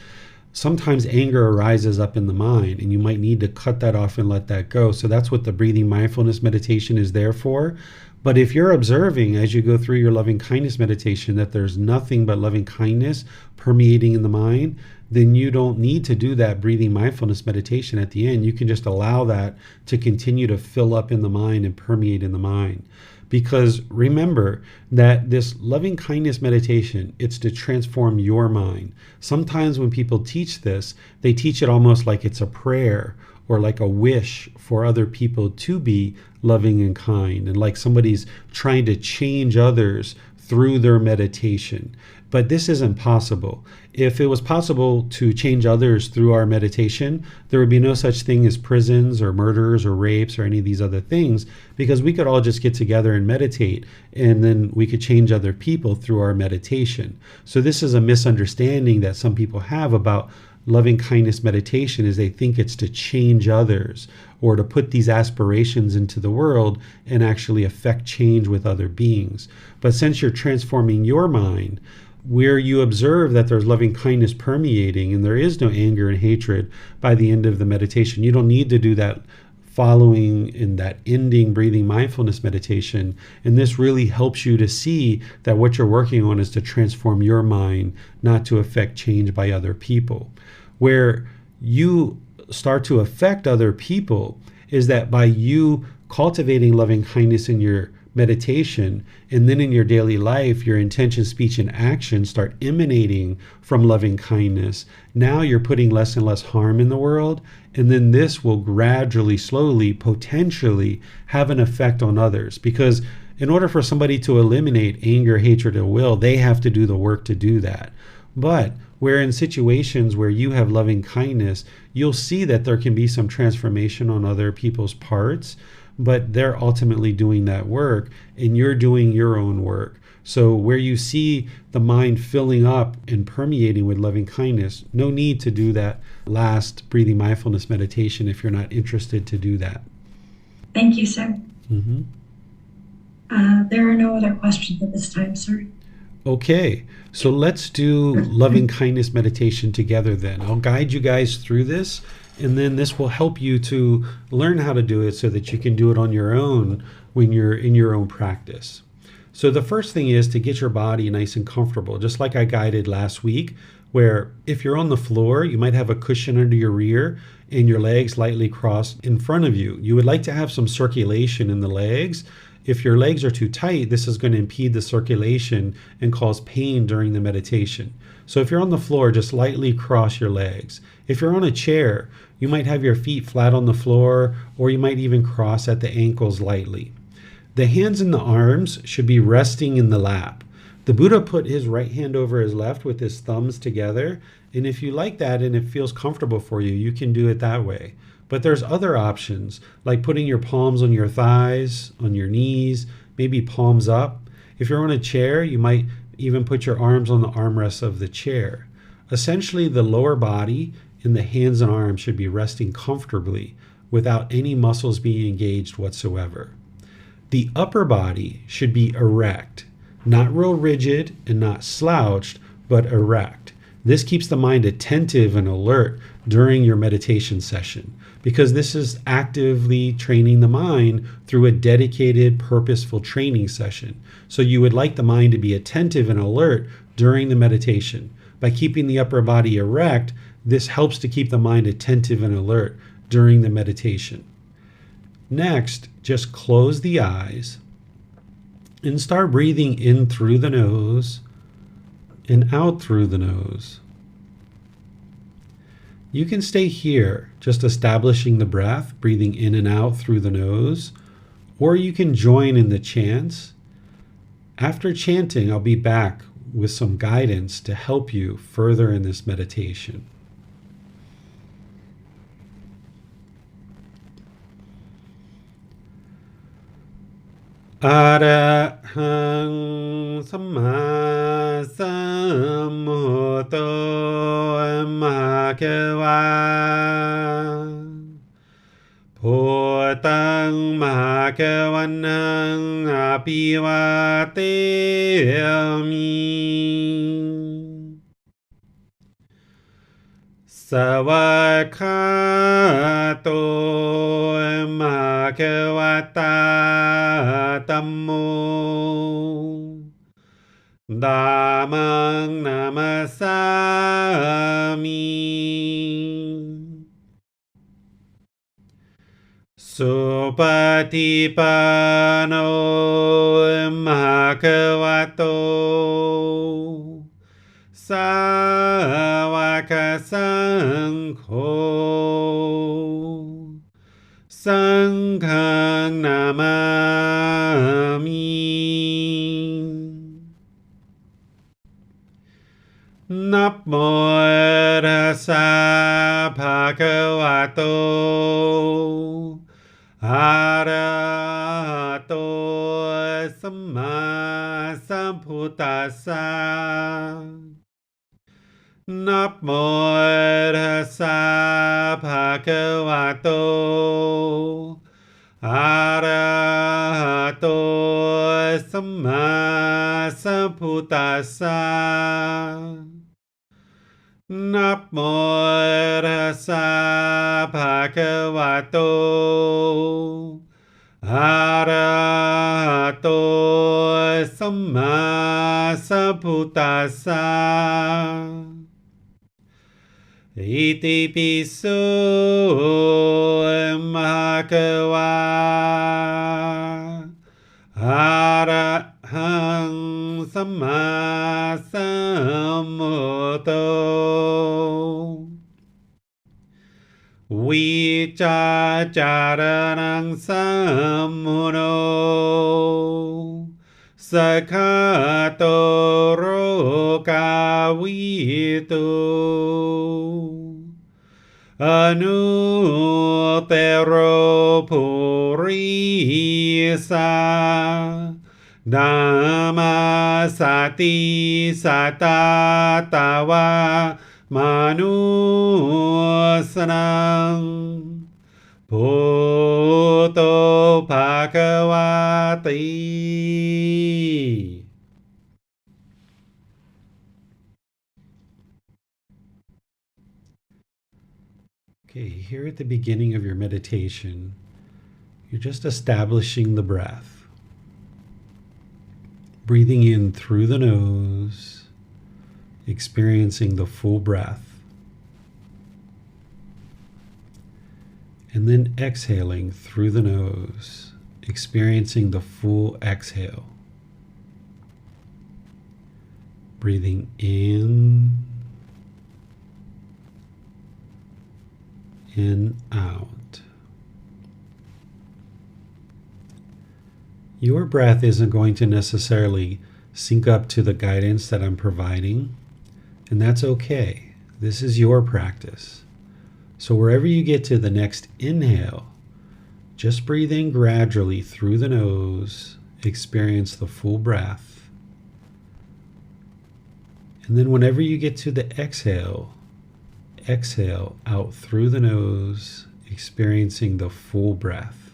sometimes anger arises up in the mind and you might need to cut that off and let that go. So that's what the breathing mindfulness meditation is there for. But if you're observing as you go through your loving kindness meditation that there's nothing but loving kindness permeating in the mind, then you don't need to do that breathing mindfulness meditation at the end. You can just allow that to continue to fill up in the mind and permeate in the mind. Because remember that this loving kindness meditation, it's to transform your mind. Sometimes when people teach this, they teach it almost like it's a prayer or like a wish for other people to be loving and kind, and like somebody's trying to change others through their meditation. But this isn't possible. If it was possible to change others through our meditation, there would be no such thing as prisons or murders or rapes or any of these other things, because we could all just get together and meditate, and then we could change other people through our meditation. So this is a misunderstanding that some people have about loving kindness meditation, is they think it's to change others or to put these aspirations into the world and actually affect change with other beings. But since you're transforming your mind, where you observe that there's loving kindness permeating and there is no anger and hatred by the end of the meditation, you don't need to do that following in that ending breathing mindfulness meditation. And this really helps you to see that what you're working on is to transform your mind, not to affect change by other people. Where you start to affect other people is that by you cultivating loving kindness in your meditation, and then in your daily life, your intention, speech, and action start emanating from loving kindness. Now you're putting less and less harm in the world, and then this will gradually, slowly, potentially have an effect on others. Because in order for somebody to eliminate anger, hatred, or will, they have to do the work to do that. But where in situations where you have loving kindness, you'll see that there can be some transformation on other people's parts, but they're ultimately doing that work and you're doing your own work. So where you see the mind filling up and permeating with loving kindness, no need to do that last breathing mindfulness meditation if you're not interested to do that. Thank you, sir. Mm-hmm. There are no other questions at this time, sir. Okay, so let's do loving kindness meditation together then. I'll guide you guys through this, and then this will help you to learn how to do it so that you can do it on your own when you're in your own practice. So the first thing is to get your body nice and comfortable, just like I guided last week, where if you're on the floor, you might have a cushion under your rear and your legs lightly crossed in front of you. You would like to have some circulation in the legs. If your legs are too tight, this is going to impede the circulation and cause pain during the meditation. So if you're on the floor, just lightly cross your legs. If you're on a chair, you might have your feet flat on the floor, or you might even cross at the ankles lightly. The hands and the arms should be resting in the lap. The Buddha put his right hand over his left with his thumbs together. And if you like that and it feels comfortable for you, you can do it that way. But there's other options, like putting your palms on your thighs, on your knees, maybe palms up. If you're on a chair, you might even put your arms on the armrests of the chair. Essentially, the lower body and the hands and arms should be resting comfortably without any muscles being engaged whatsoever. The upper body should be erect, not real rigid and not slouched, but erect. This keeps the mind attentive and alert during your meditation session, because this is actively training the mind through a dedicated, purposeful training session. So you would like the mind to be attentive and alert during the meditation. By keeping the upper body erect, this helps to keep the mind attentive and alert during the meditation. Next, just close the eyes and start breathing in through the nose and out through the nose. You can stay here, just establishing the breath, breathing in and out through the nose, or you can join in the chants After chanting, I'll be back with some guidance to help you further in this meditation. Arahang Samma Sambuddho Bhagava Bhutang Bhagavanang Abhivateyami Savakhato Bhagavata Dhammo Dhammang Namasami Supatipano Bhagavato Sāvaka Saṅkho Saṅghang Namami Namo Tassa Bhagavato Arahato Samma Sambuddhassa Namo Tassa Bhagavato Arahato Samma Sambuddhassa Namo Tassa Bhagavato Arahato Samma Sambuddhassa Iti piso Bhagava Arahang Samma Sambuddho Vicacaranang Sammuno Sakhato Rokavitu Anutero Purisa Dhammasati Satatawa Manusanang Bhutto Bhagavati. Okay, here at the beginning of your meditation, you're just establishing the breath. Breathing in through the nose, experiencing the full breath. And then exhaling through the nose, experiencing the full exhale. Breathing in out. Your breath isn't going to necessarily sync up to the guidance that I'm providing, and that's okay. This is your practice. So wherever you get to the next inhale, just breathe in gradually through the nose, experience the full breath. And then whenever you get to the exhale, exhale out through the nose, experiencing the full breath.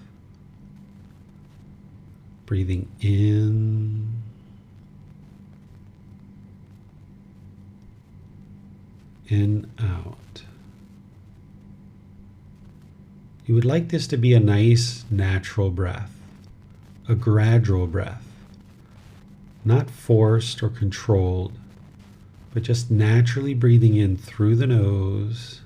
Breathing in and out. You would like this to be a nice, natural breath, a gradual breath, not forced or controlled, but just naturally breathing in through the nose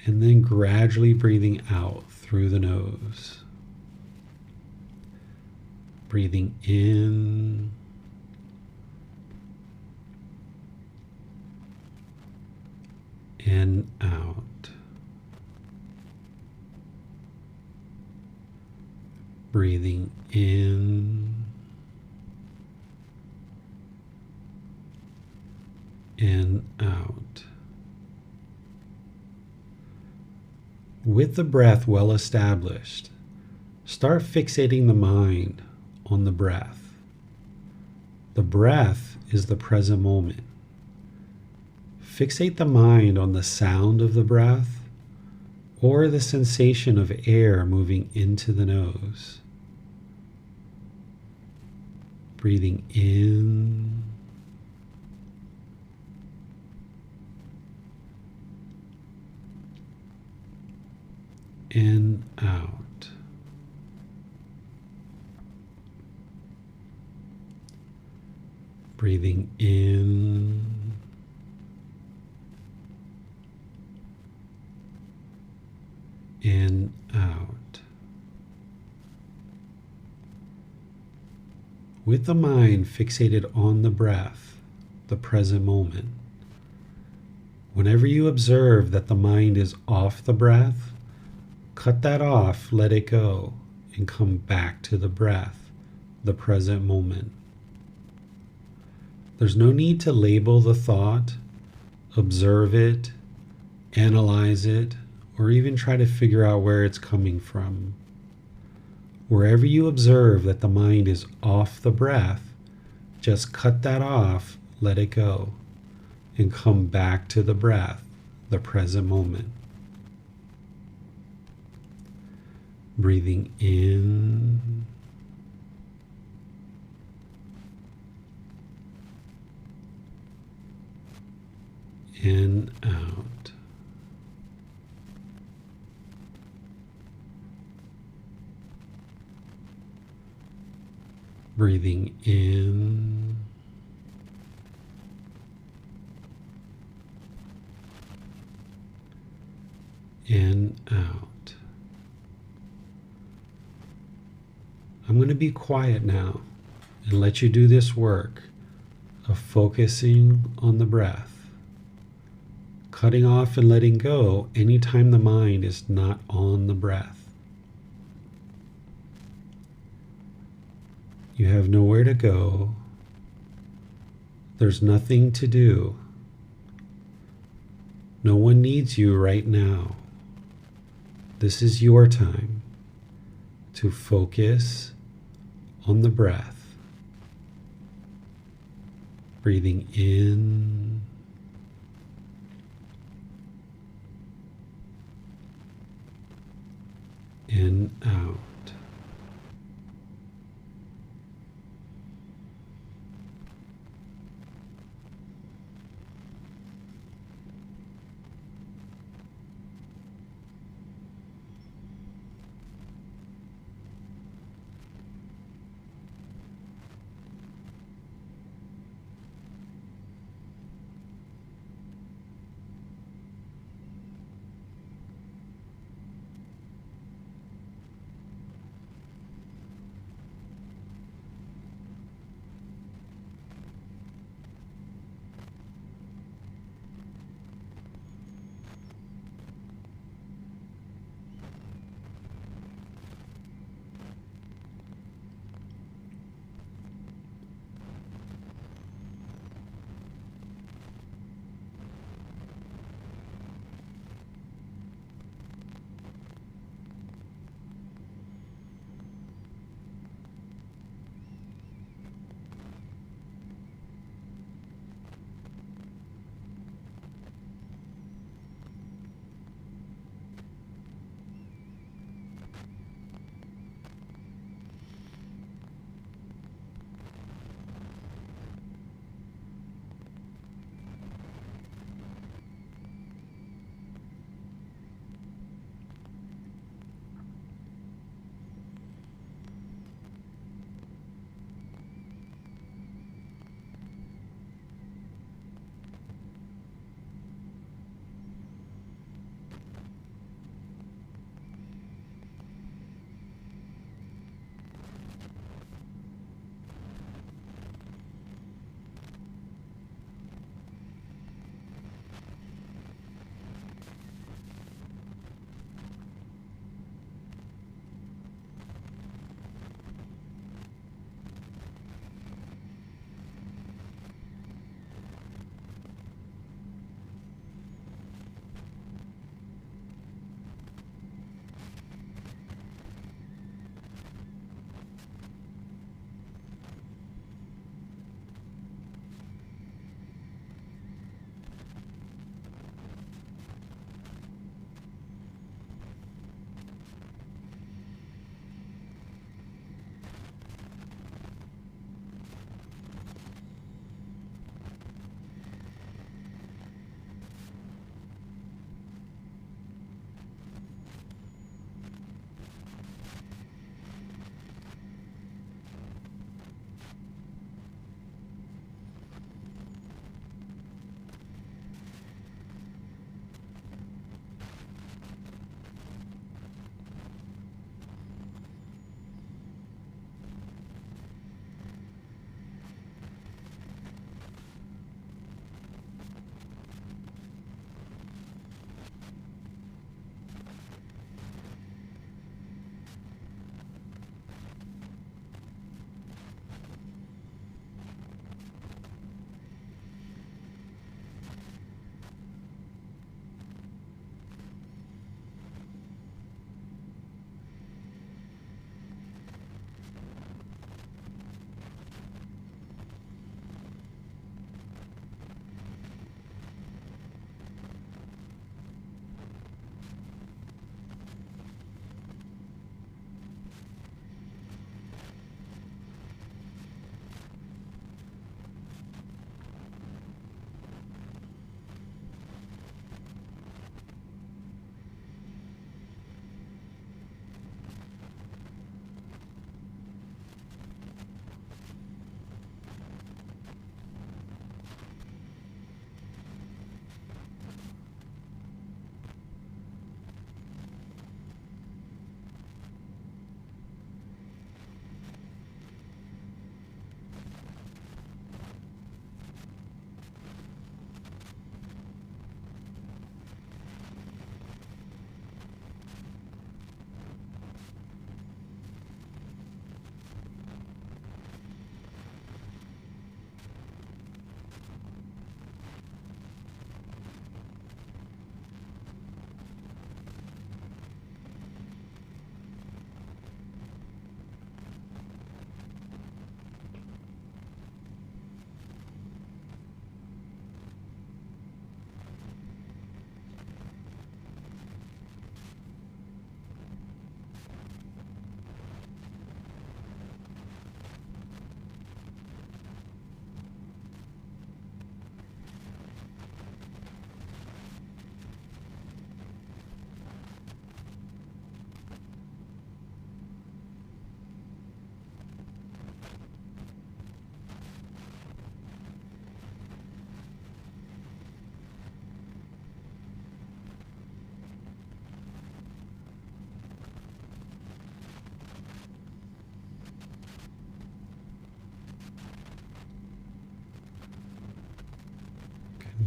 and then gradually breathing out through the nose. Breathing in and out. Breathing in out. With the breath well established, start fixating the mind on the breath. The breath is the present moment. Fixate the mind on the sound of the breath or the sensation of air moving into the nose. Breathing in and out. Breathing in and out. With the mind fixated on the breath, the present moment, whenever you observe that the mind is off the breath, cut that off, let it go, and come back to the breath, the present moment. There's no need to label the thought, observe it, analyze it, or even try to figure out where it's coming from. Wherever you observe that the mind is off the breath, just cut that off, let it go, and come back to the breath, the present moment. Breathing in and out. Breathing in and out. I'm going to be quiet now and let you do this work of focusing on the breath, cutting off and letting go anytime the mind is not on the breath. You have nowhere to go. There's nothing to do. No one needs you right now. This is your time to focus on the breath. Breathing in and out.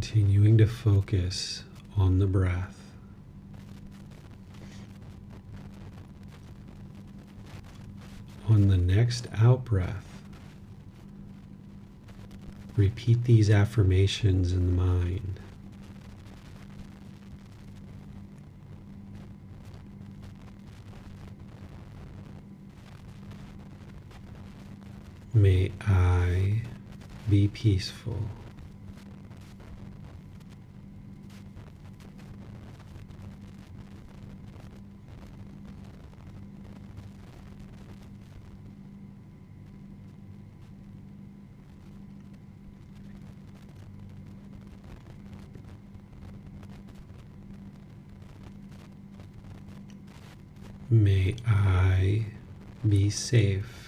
Continuing to focus on the breath. On the next out breath, repeat these affirmations in the mind. May I be peaceful. May I be safe.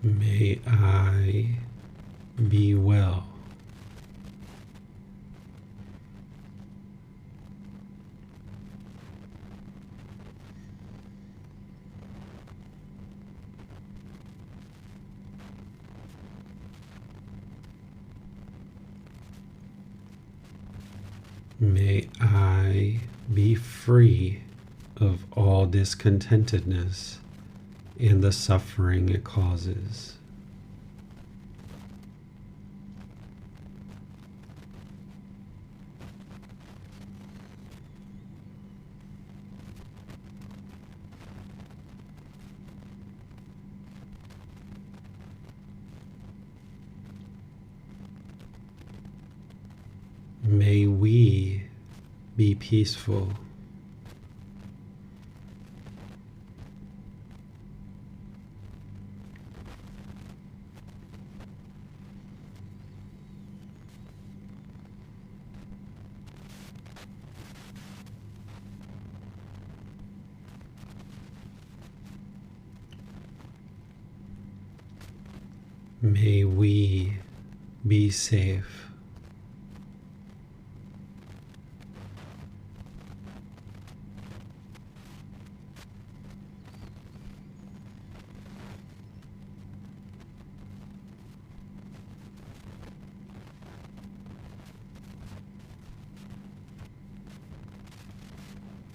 May I be well. May I be free of all discontentedness and the suffering it causes. May we be peaceful. May we be safe.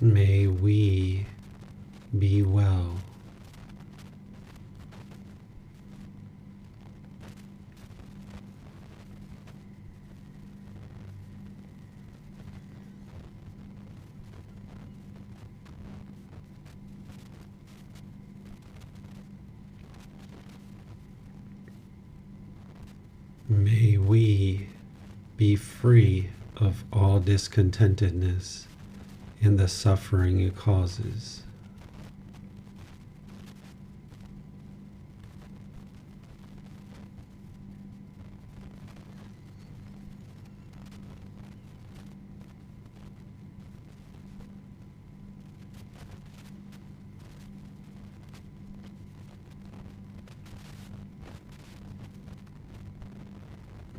May we be well. May we be free of all discontentedness and the suffering it causes.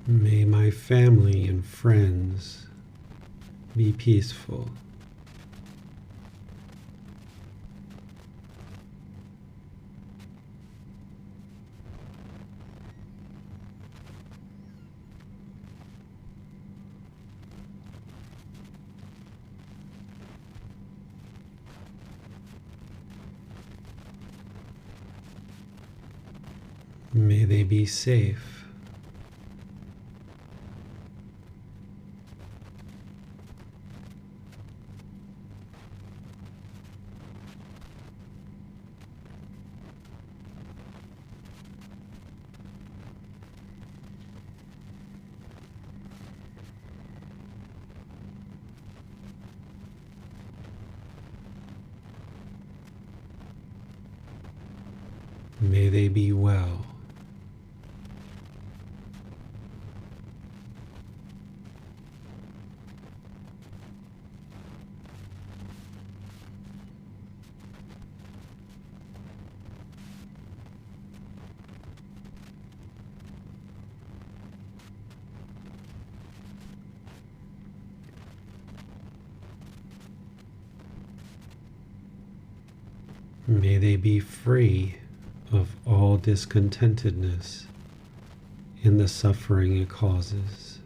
May my family and friends be peaceful. May they be safe. May they be well. May they be free of all discontentedness and the suffering it causes.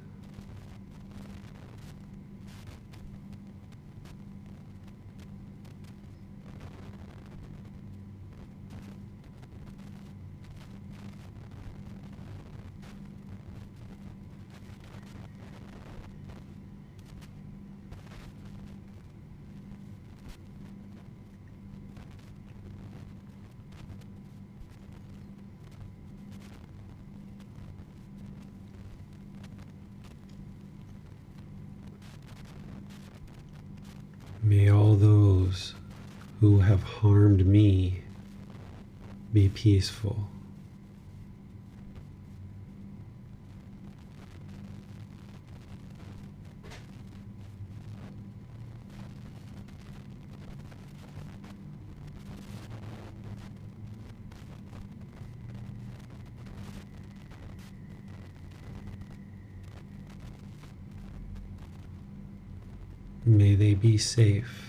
May all those who have harmed me be peaceful. May they be safe.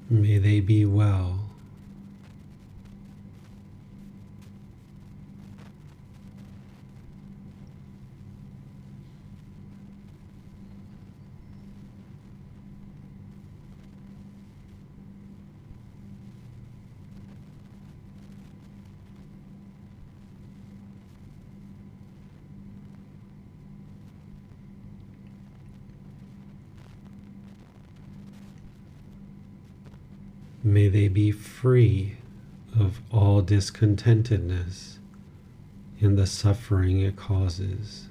May they be well. May they be free of all discontentedness and the suffering it causes.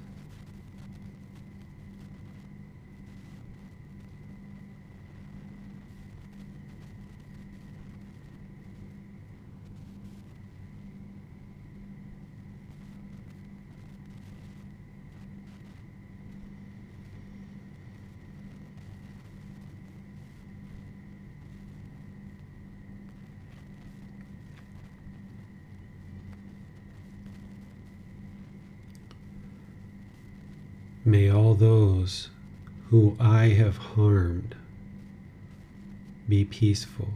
May all those who I have harmed be peaceful.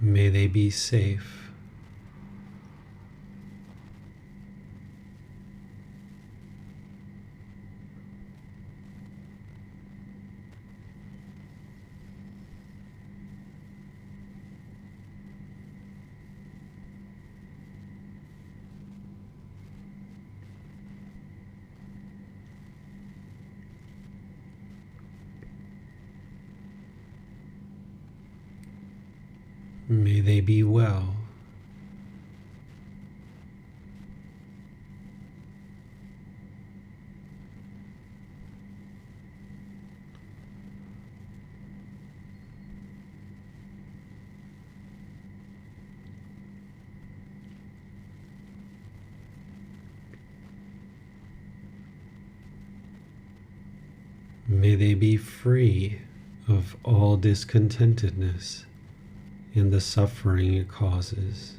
May they be safe. May they be well. May they be free of all discontentedness and the suffering it causes.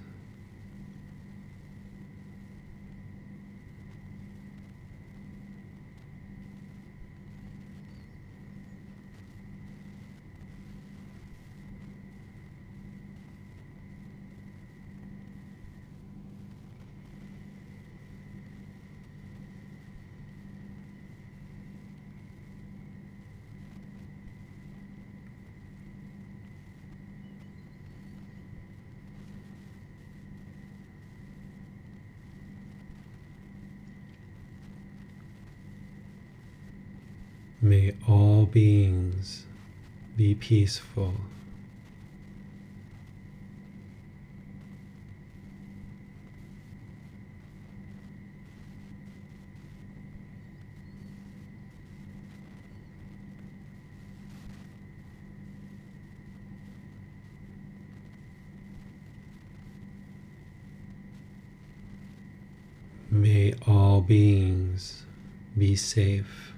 May all beings be peaceful. May all beings be safe.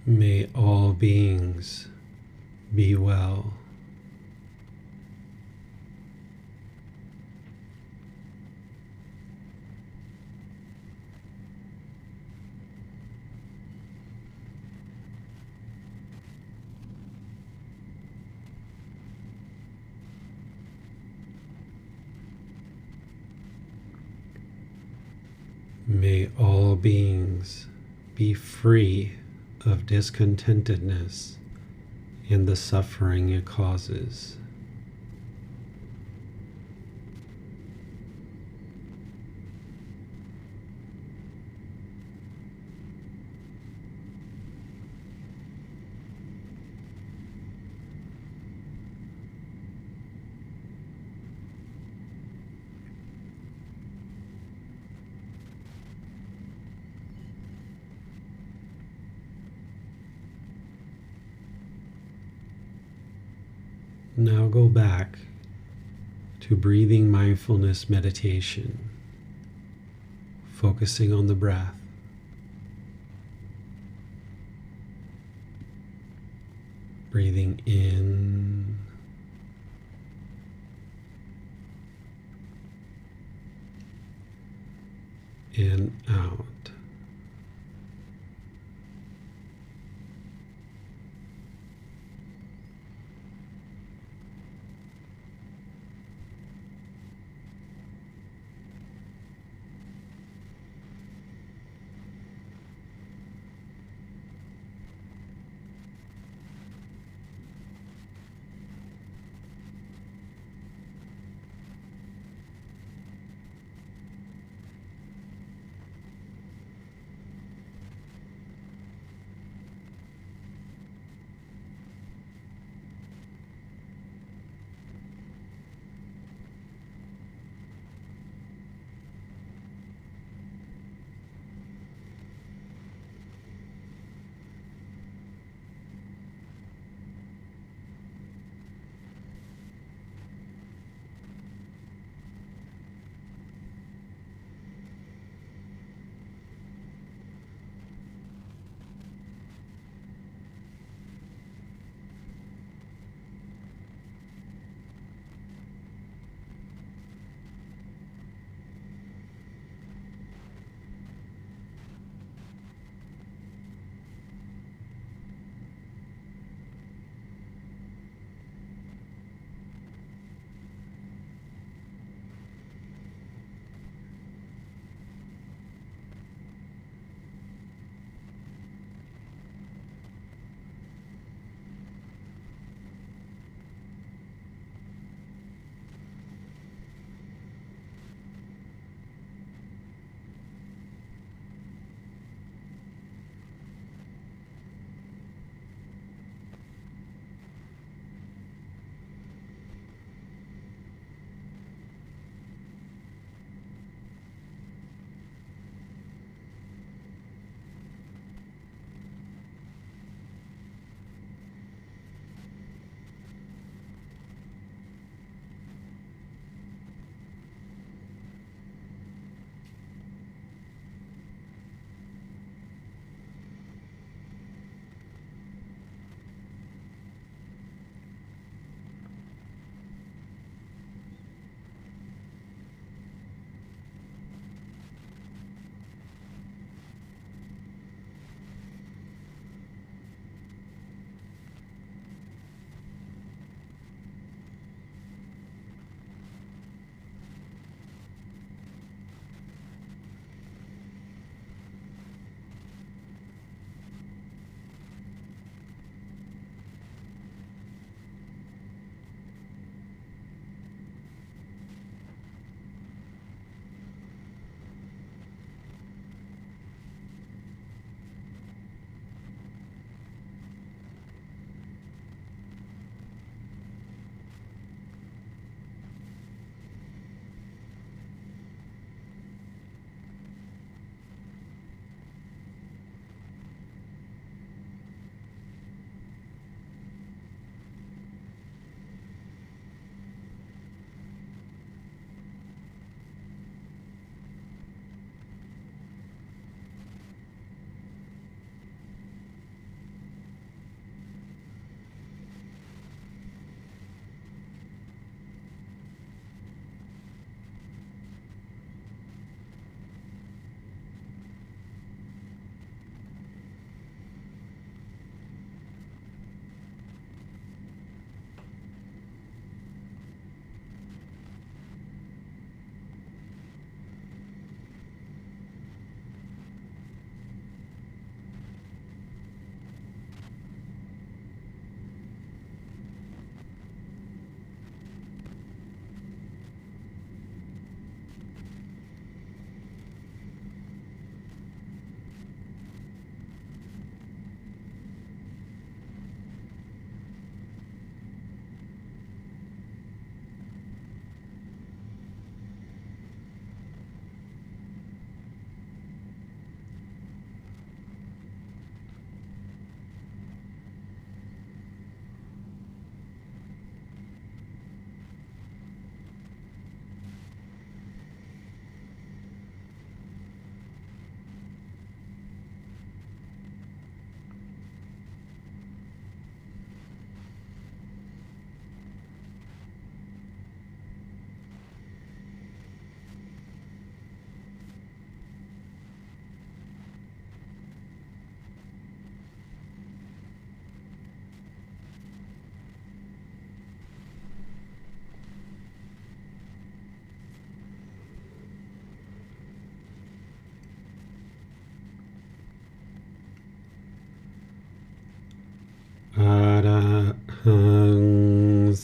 May all beings be well. May all beings be free of discontentedness and the suffering it causes. Now go back to breathing mindfulness meditation, focusing on the breath. Breathing in and out.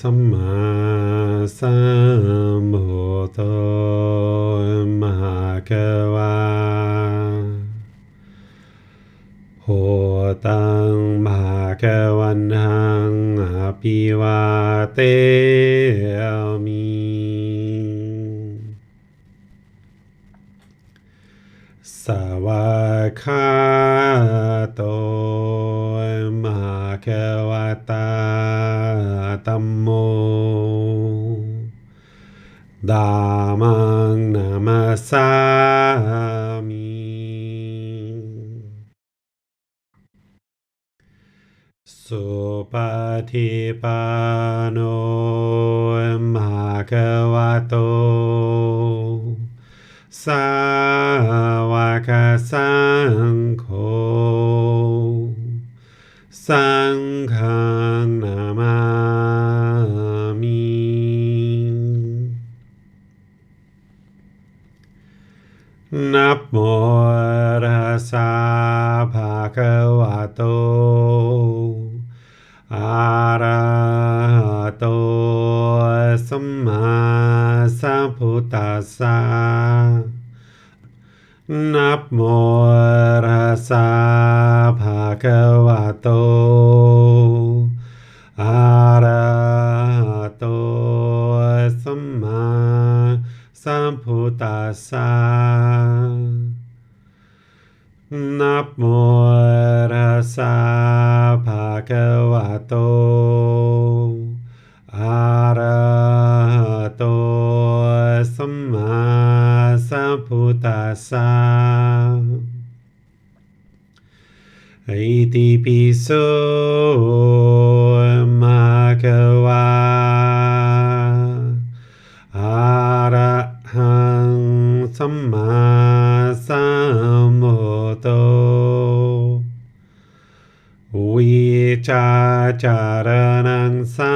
สัมมาสัมพุทโธมหากวาโหตังภาควันหังอภิวาเตมิสวากขาโตมหาวตาธัมโมธัมมังนามัสสามิสุปฏิปันโนภะคะวะโตสาวกสังโฆสังฆังนามามินะโมตัสสะภะคะวะโตอะระหะโตสัมมาสัมพุทธัสสะนะโมตัสสะภะคะวะโตอะระหะโตสัมมาสัมพุทธัสสะนะโมตัสสะภะคะวะโตอะระหะโตสัมมาสัมพุทธัสสะอิติปิโสภะคะวะอะระหังสัมมาสัมพุทโธวิชาจารณังสั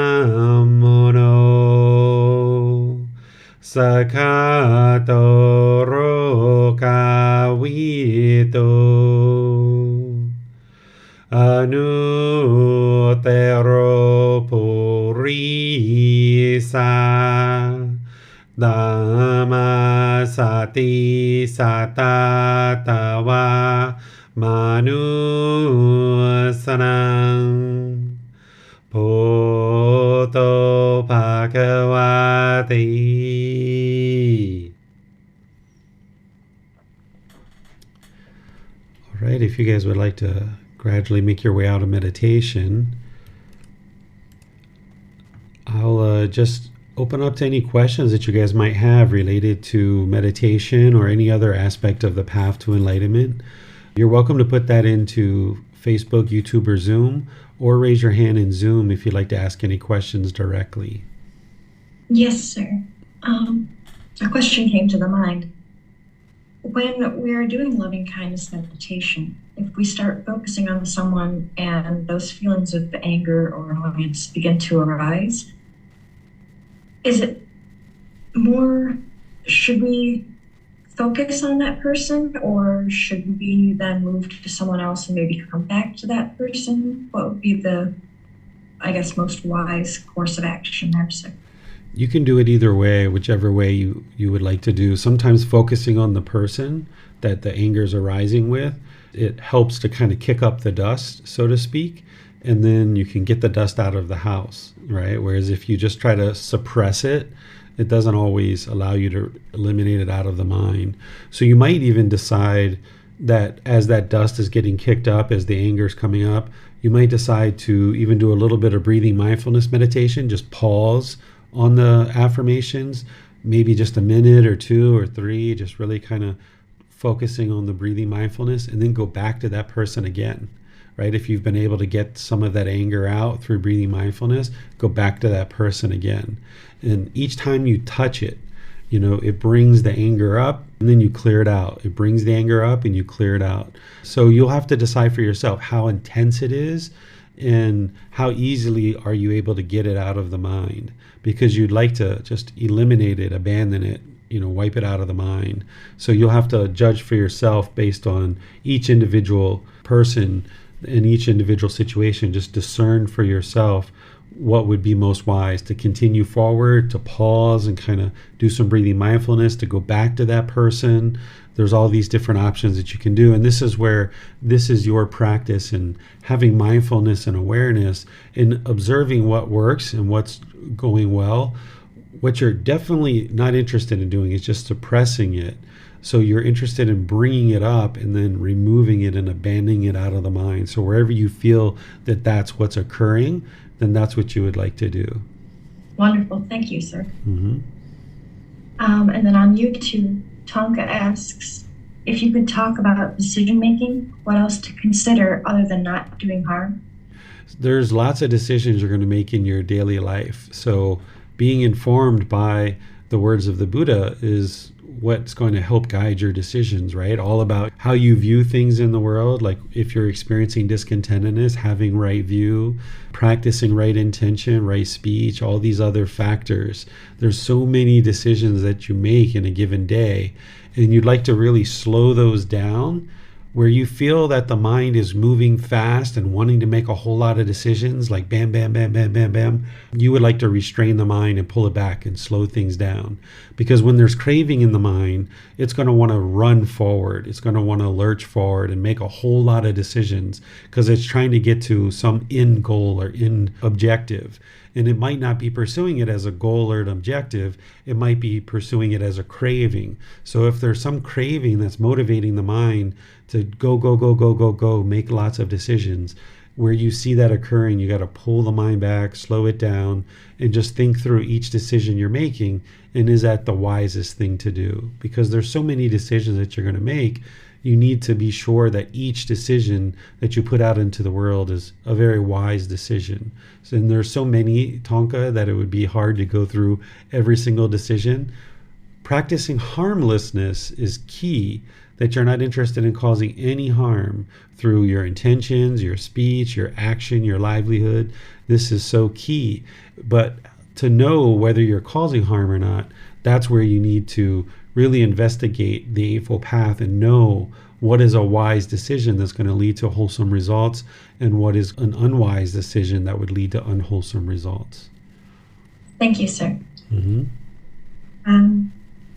มมุโนสคาโตโรกาวิโตอนุเตโรปุริสาธัมมาสติสัตตาตวามนุสนังพุทโธภควาติ All right, if you guys would like to gradually make your way out of meditation, I'll just open up to any questions that you guys might have related to meditation or any other aspect of the path to enlightenment. You're welcome to put that into Facebook, YouTube, or Zoom, or raise your hand in Zoom if you'd like to ask any questions directly. Yes, sir. A question came to the mind. When we are doing loving kindness meditation, if we start focusing on someone and those feelings of anger or annoyance begin to arise, is it more, should we focus on that person, or should we then move to someone else and maybe come back to that person? What would be the, I guess, most wise course of action there, sir? You can do it either way, whichever way you would like to do. Sometimes focusing on the person that the anger is arising with, it helps to kind of kick up the dust, so to speak, and then you can get the dust out of the house, right? Whereas if you just try to suppress it, it doesn't always allow you to eliminate it out of the mind. So you might even decide that as that dust is getting kicked up, as the anger is coming up, you might decide to even do a little bit of breathing mindfulness meditation, just pause on the affirmations, maybe just a minute or 2 or 3, just really kind of focusing on the breathing mindfulness, and then go back to that person again, right? If you've been able to get some of that anger out through breathing mindfulness, go back to that person again. And each time you touch it, it brings the anger up and then you clear it out. It brings the anger up and you clear it out. So you'll have to decide for yourself how intense it is and how easily are you able to get it out of the mind, because you'd like to just eliminate it, abandon it, wipe it out of the mind. So you'll have to judge for yourself based on each individual person in each individual situation. Just discern for yourself what would be most wise, to continue forward, to pause and kind of do some breathing mindfulness, to go back to that person. There's all these different options that you can do. And this is where this is your practice in having mindfulness and awareness in observing what works and what's going well. What you're definitely not interested in doing is just suppressing it. So you're interested in bringing it up and then removing it and abandoning it out of the mind. So wherever you feel that that's what's occurring, then that's what you would like to do. Wonderful. Thank you, sir. Mm-hmm. And then on YouTube, Tonka asks, if you could talk about decision making, what else to consider other than not doing harm? There's lots of decisions you're going to make in your daily life. So being informed by the words of the Buddha is what's going to help guide your decisions, right? All about how you view things in the world. Like if you're experiencing discontentedness, having right view, practicing right intention, right speech, all these other factors. There's so many decisions that you make in a given day, and you'd like to really slow those down where you feel that the mind is moving fast and wanting to make a whole lot of decisions, like bam, bam, bam, bam, bam, bam. You would like to restrain the mind and pull it back and slow things down. Because when there's craving in the mind, it's going to want to run forward. It's going to want to lurch forward and make a whole lot of decisions because it's trying to get to some end goal or end objective. And it might not be pursuing it as a goal or an objective. It might be pursuing it as a craving. So if there's some craving that's motivating the mind to go, make lots of decisions, where you see that occurring, you got to pull the mind back, slow it down, and just think through each decision you're making. And is that the wisest thing to do? Because there's so many decisions that you're going to make. You need to be sure that each decision that you put out into the world is a very wise decision. And there's so many, Tonka, that it would be hard to go through every single decision. Practicing harmlessness is key, that you're not interested in causing any harm through your intentions, your speech, your action, your livelihood. This is so key. But to know whether you're causing harm or not, that's where you need to really investigate the Eightfold Path and know what is a wise decision that's going to lead to wholesome results and what is an unwise decision that would lead to unwholesome results. Thank you, sir. Mm-hmm.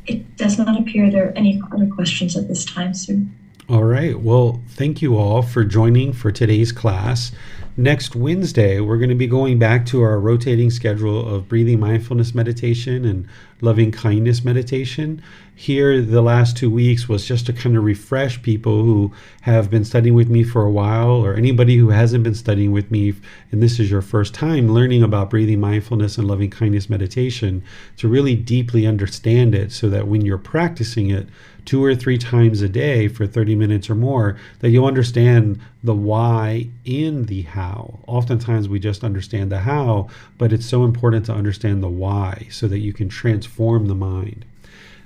It does not appear there are any other questions at this time, sir. All right. Well, thank you all for joining for today's class. Next Wednesday, we're going to be going back to our rotating schedule of breathing mindfulness meditation and loving kindness meditation. Here, the last 2 weeks was just to kind of refresh people who have been studying with me for a while, or anybody who hasn't been studying with me, and this is your first time learning about breathing mindfulness and loving kindness meditation, to really deeply understand it so that when you're practicing it 2 or 3 times a day for 30 minutes or more, that you'll understand the why and the how. Oftentimes we just understand the how, but it's so important to understand the why so that you can transform the mind.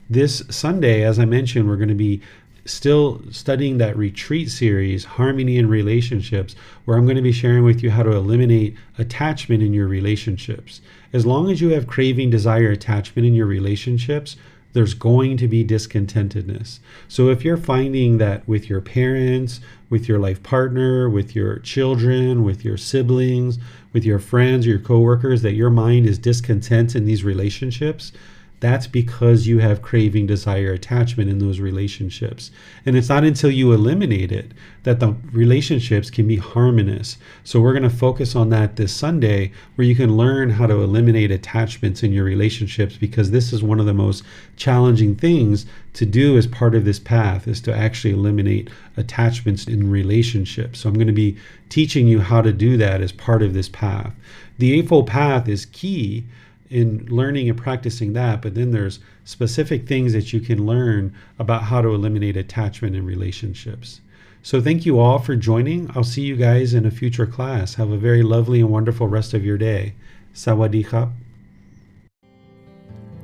This Sunday, as I mentioned, we're going to be still studying that retreat series, Harmony in Relationships, where I'm going to be sharing with you how to eliminate attachment in your relationships. As long as you have craving, desire, attachment in your relationships, there's going to be discontentedness. So if you're finding that with your parents, with your life partner, with your children, with your siblings, with your friends, your coworkers, that your mind is discontent in these relationships, that's because you have craving, desire, attachment in those relationships. And it's not until you eliminate it that the relationships can be harmonious. So we're going to focus on that this Sunday, where you can learn how to eliminate attachments in your relationships, because this is one of the most challenging things to do as part of this path, is to actually eliminate attachments in relationships. So I'm going to be teaching you how to do that as part of this path. The Eightfold Path is key in learning and practicing that, but then there's specific things that you can learn about how to eliminate attachment in relationships. So thank you all for joining. I'll see you guys in a future class. Have a very lovely and wonderful rest of your day. Sawadee khap.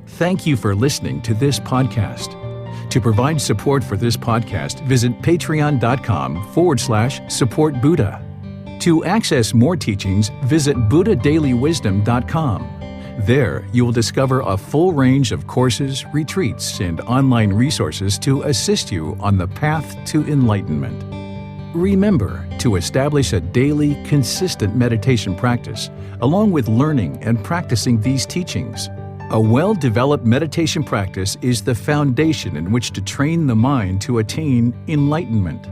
Thank you for listening to this podcast. To provide support for this podcast, visit patreon.com/support Buddha. To access more teachings, visit buddhadailywisdom.com. There, you will discover a full range of courses, retreats, and online resources to assist you on the path to enlightenment. Remember to establish a daily, consistent meditation practice, along with learning and practicing these teachings. A well-developed meditation practice is the foundation in which to train the mind to attain enlightenment.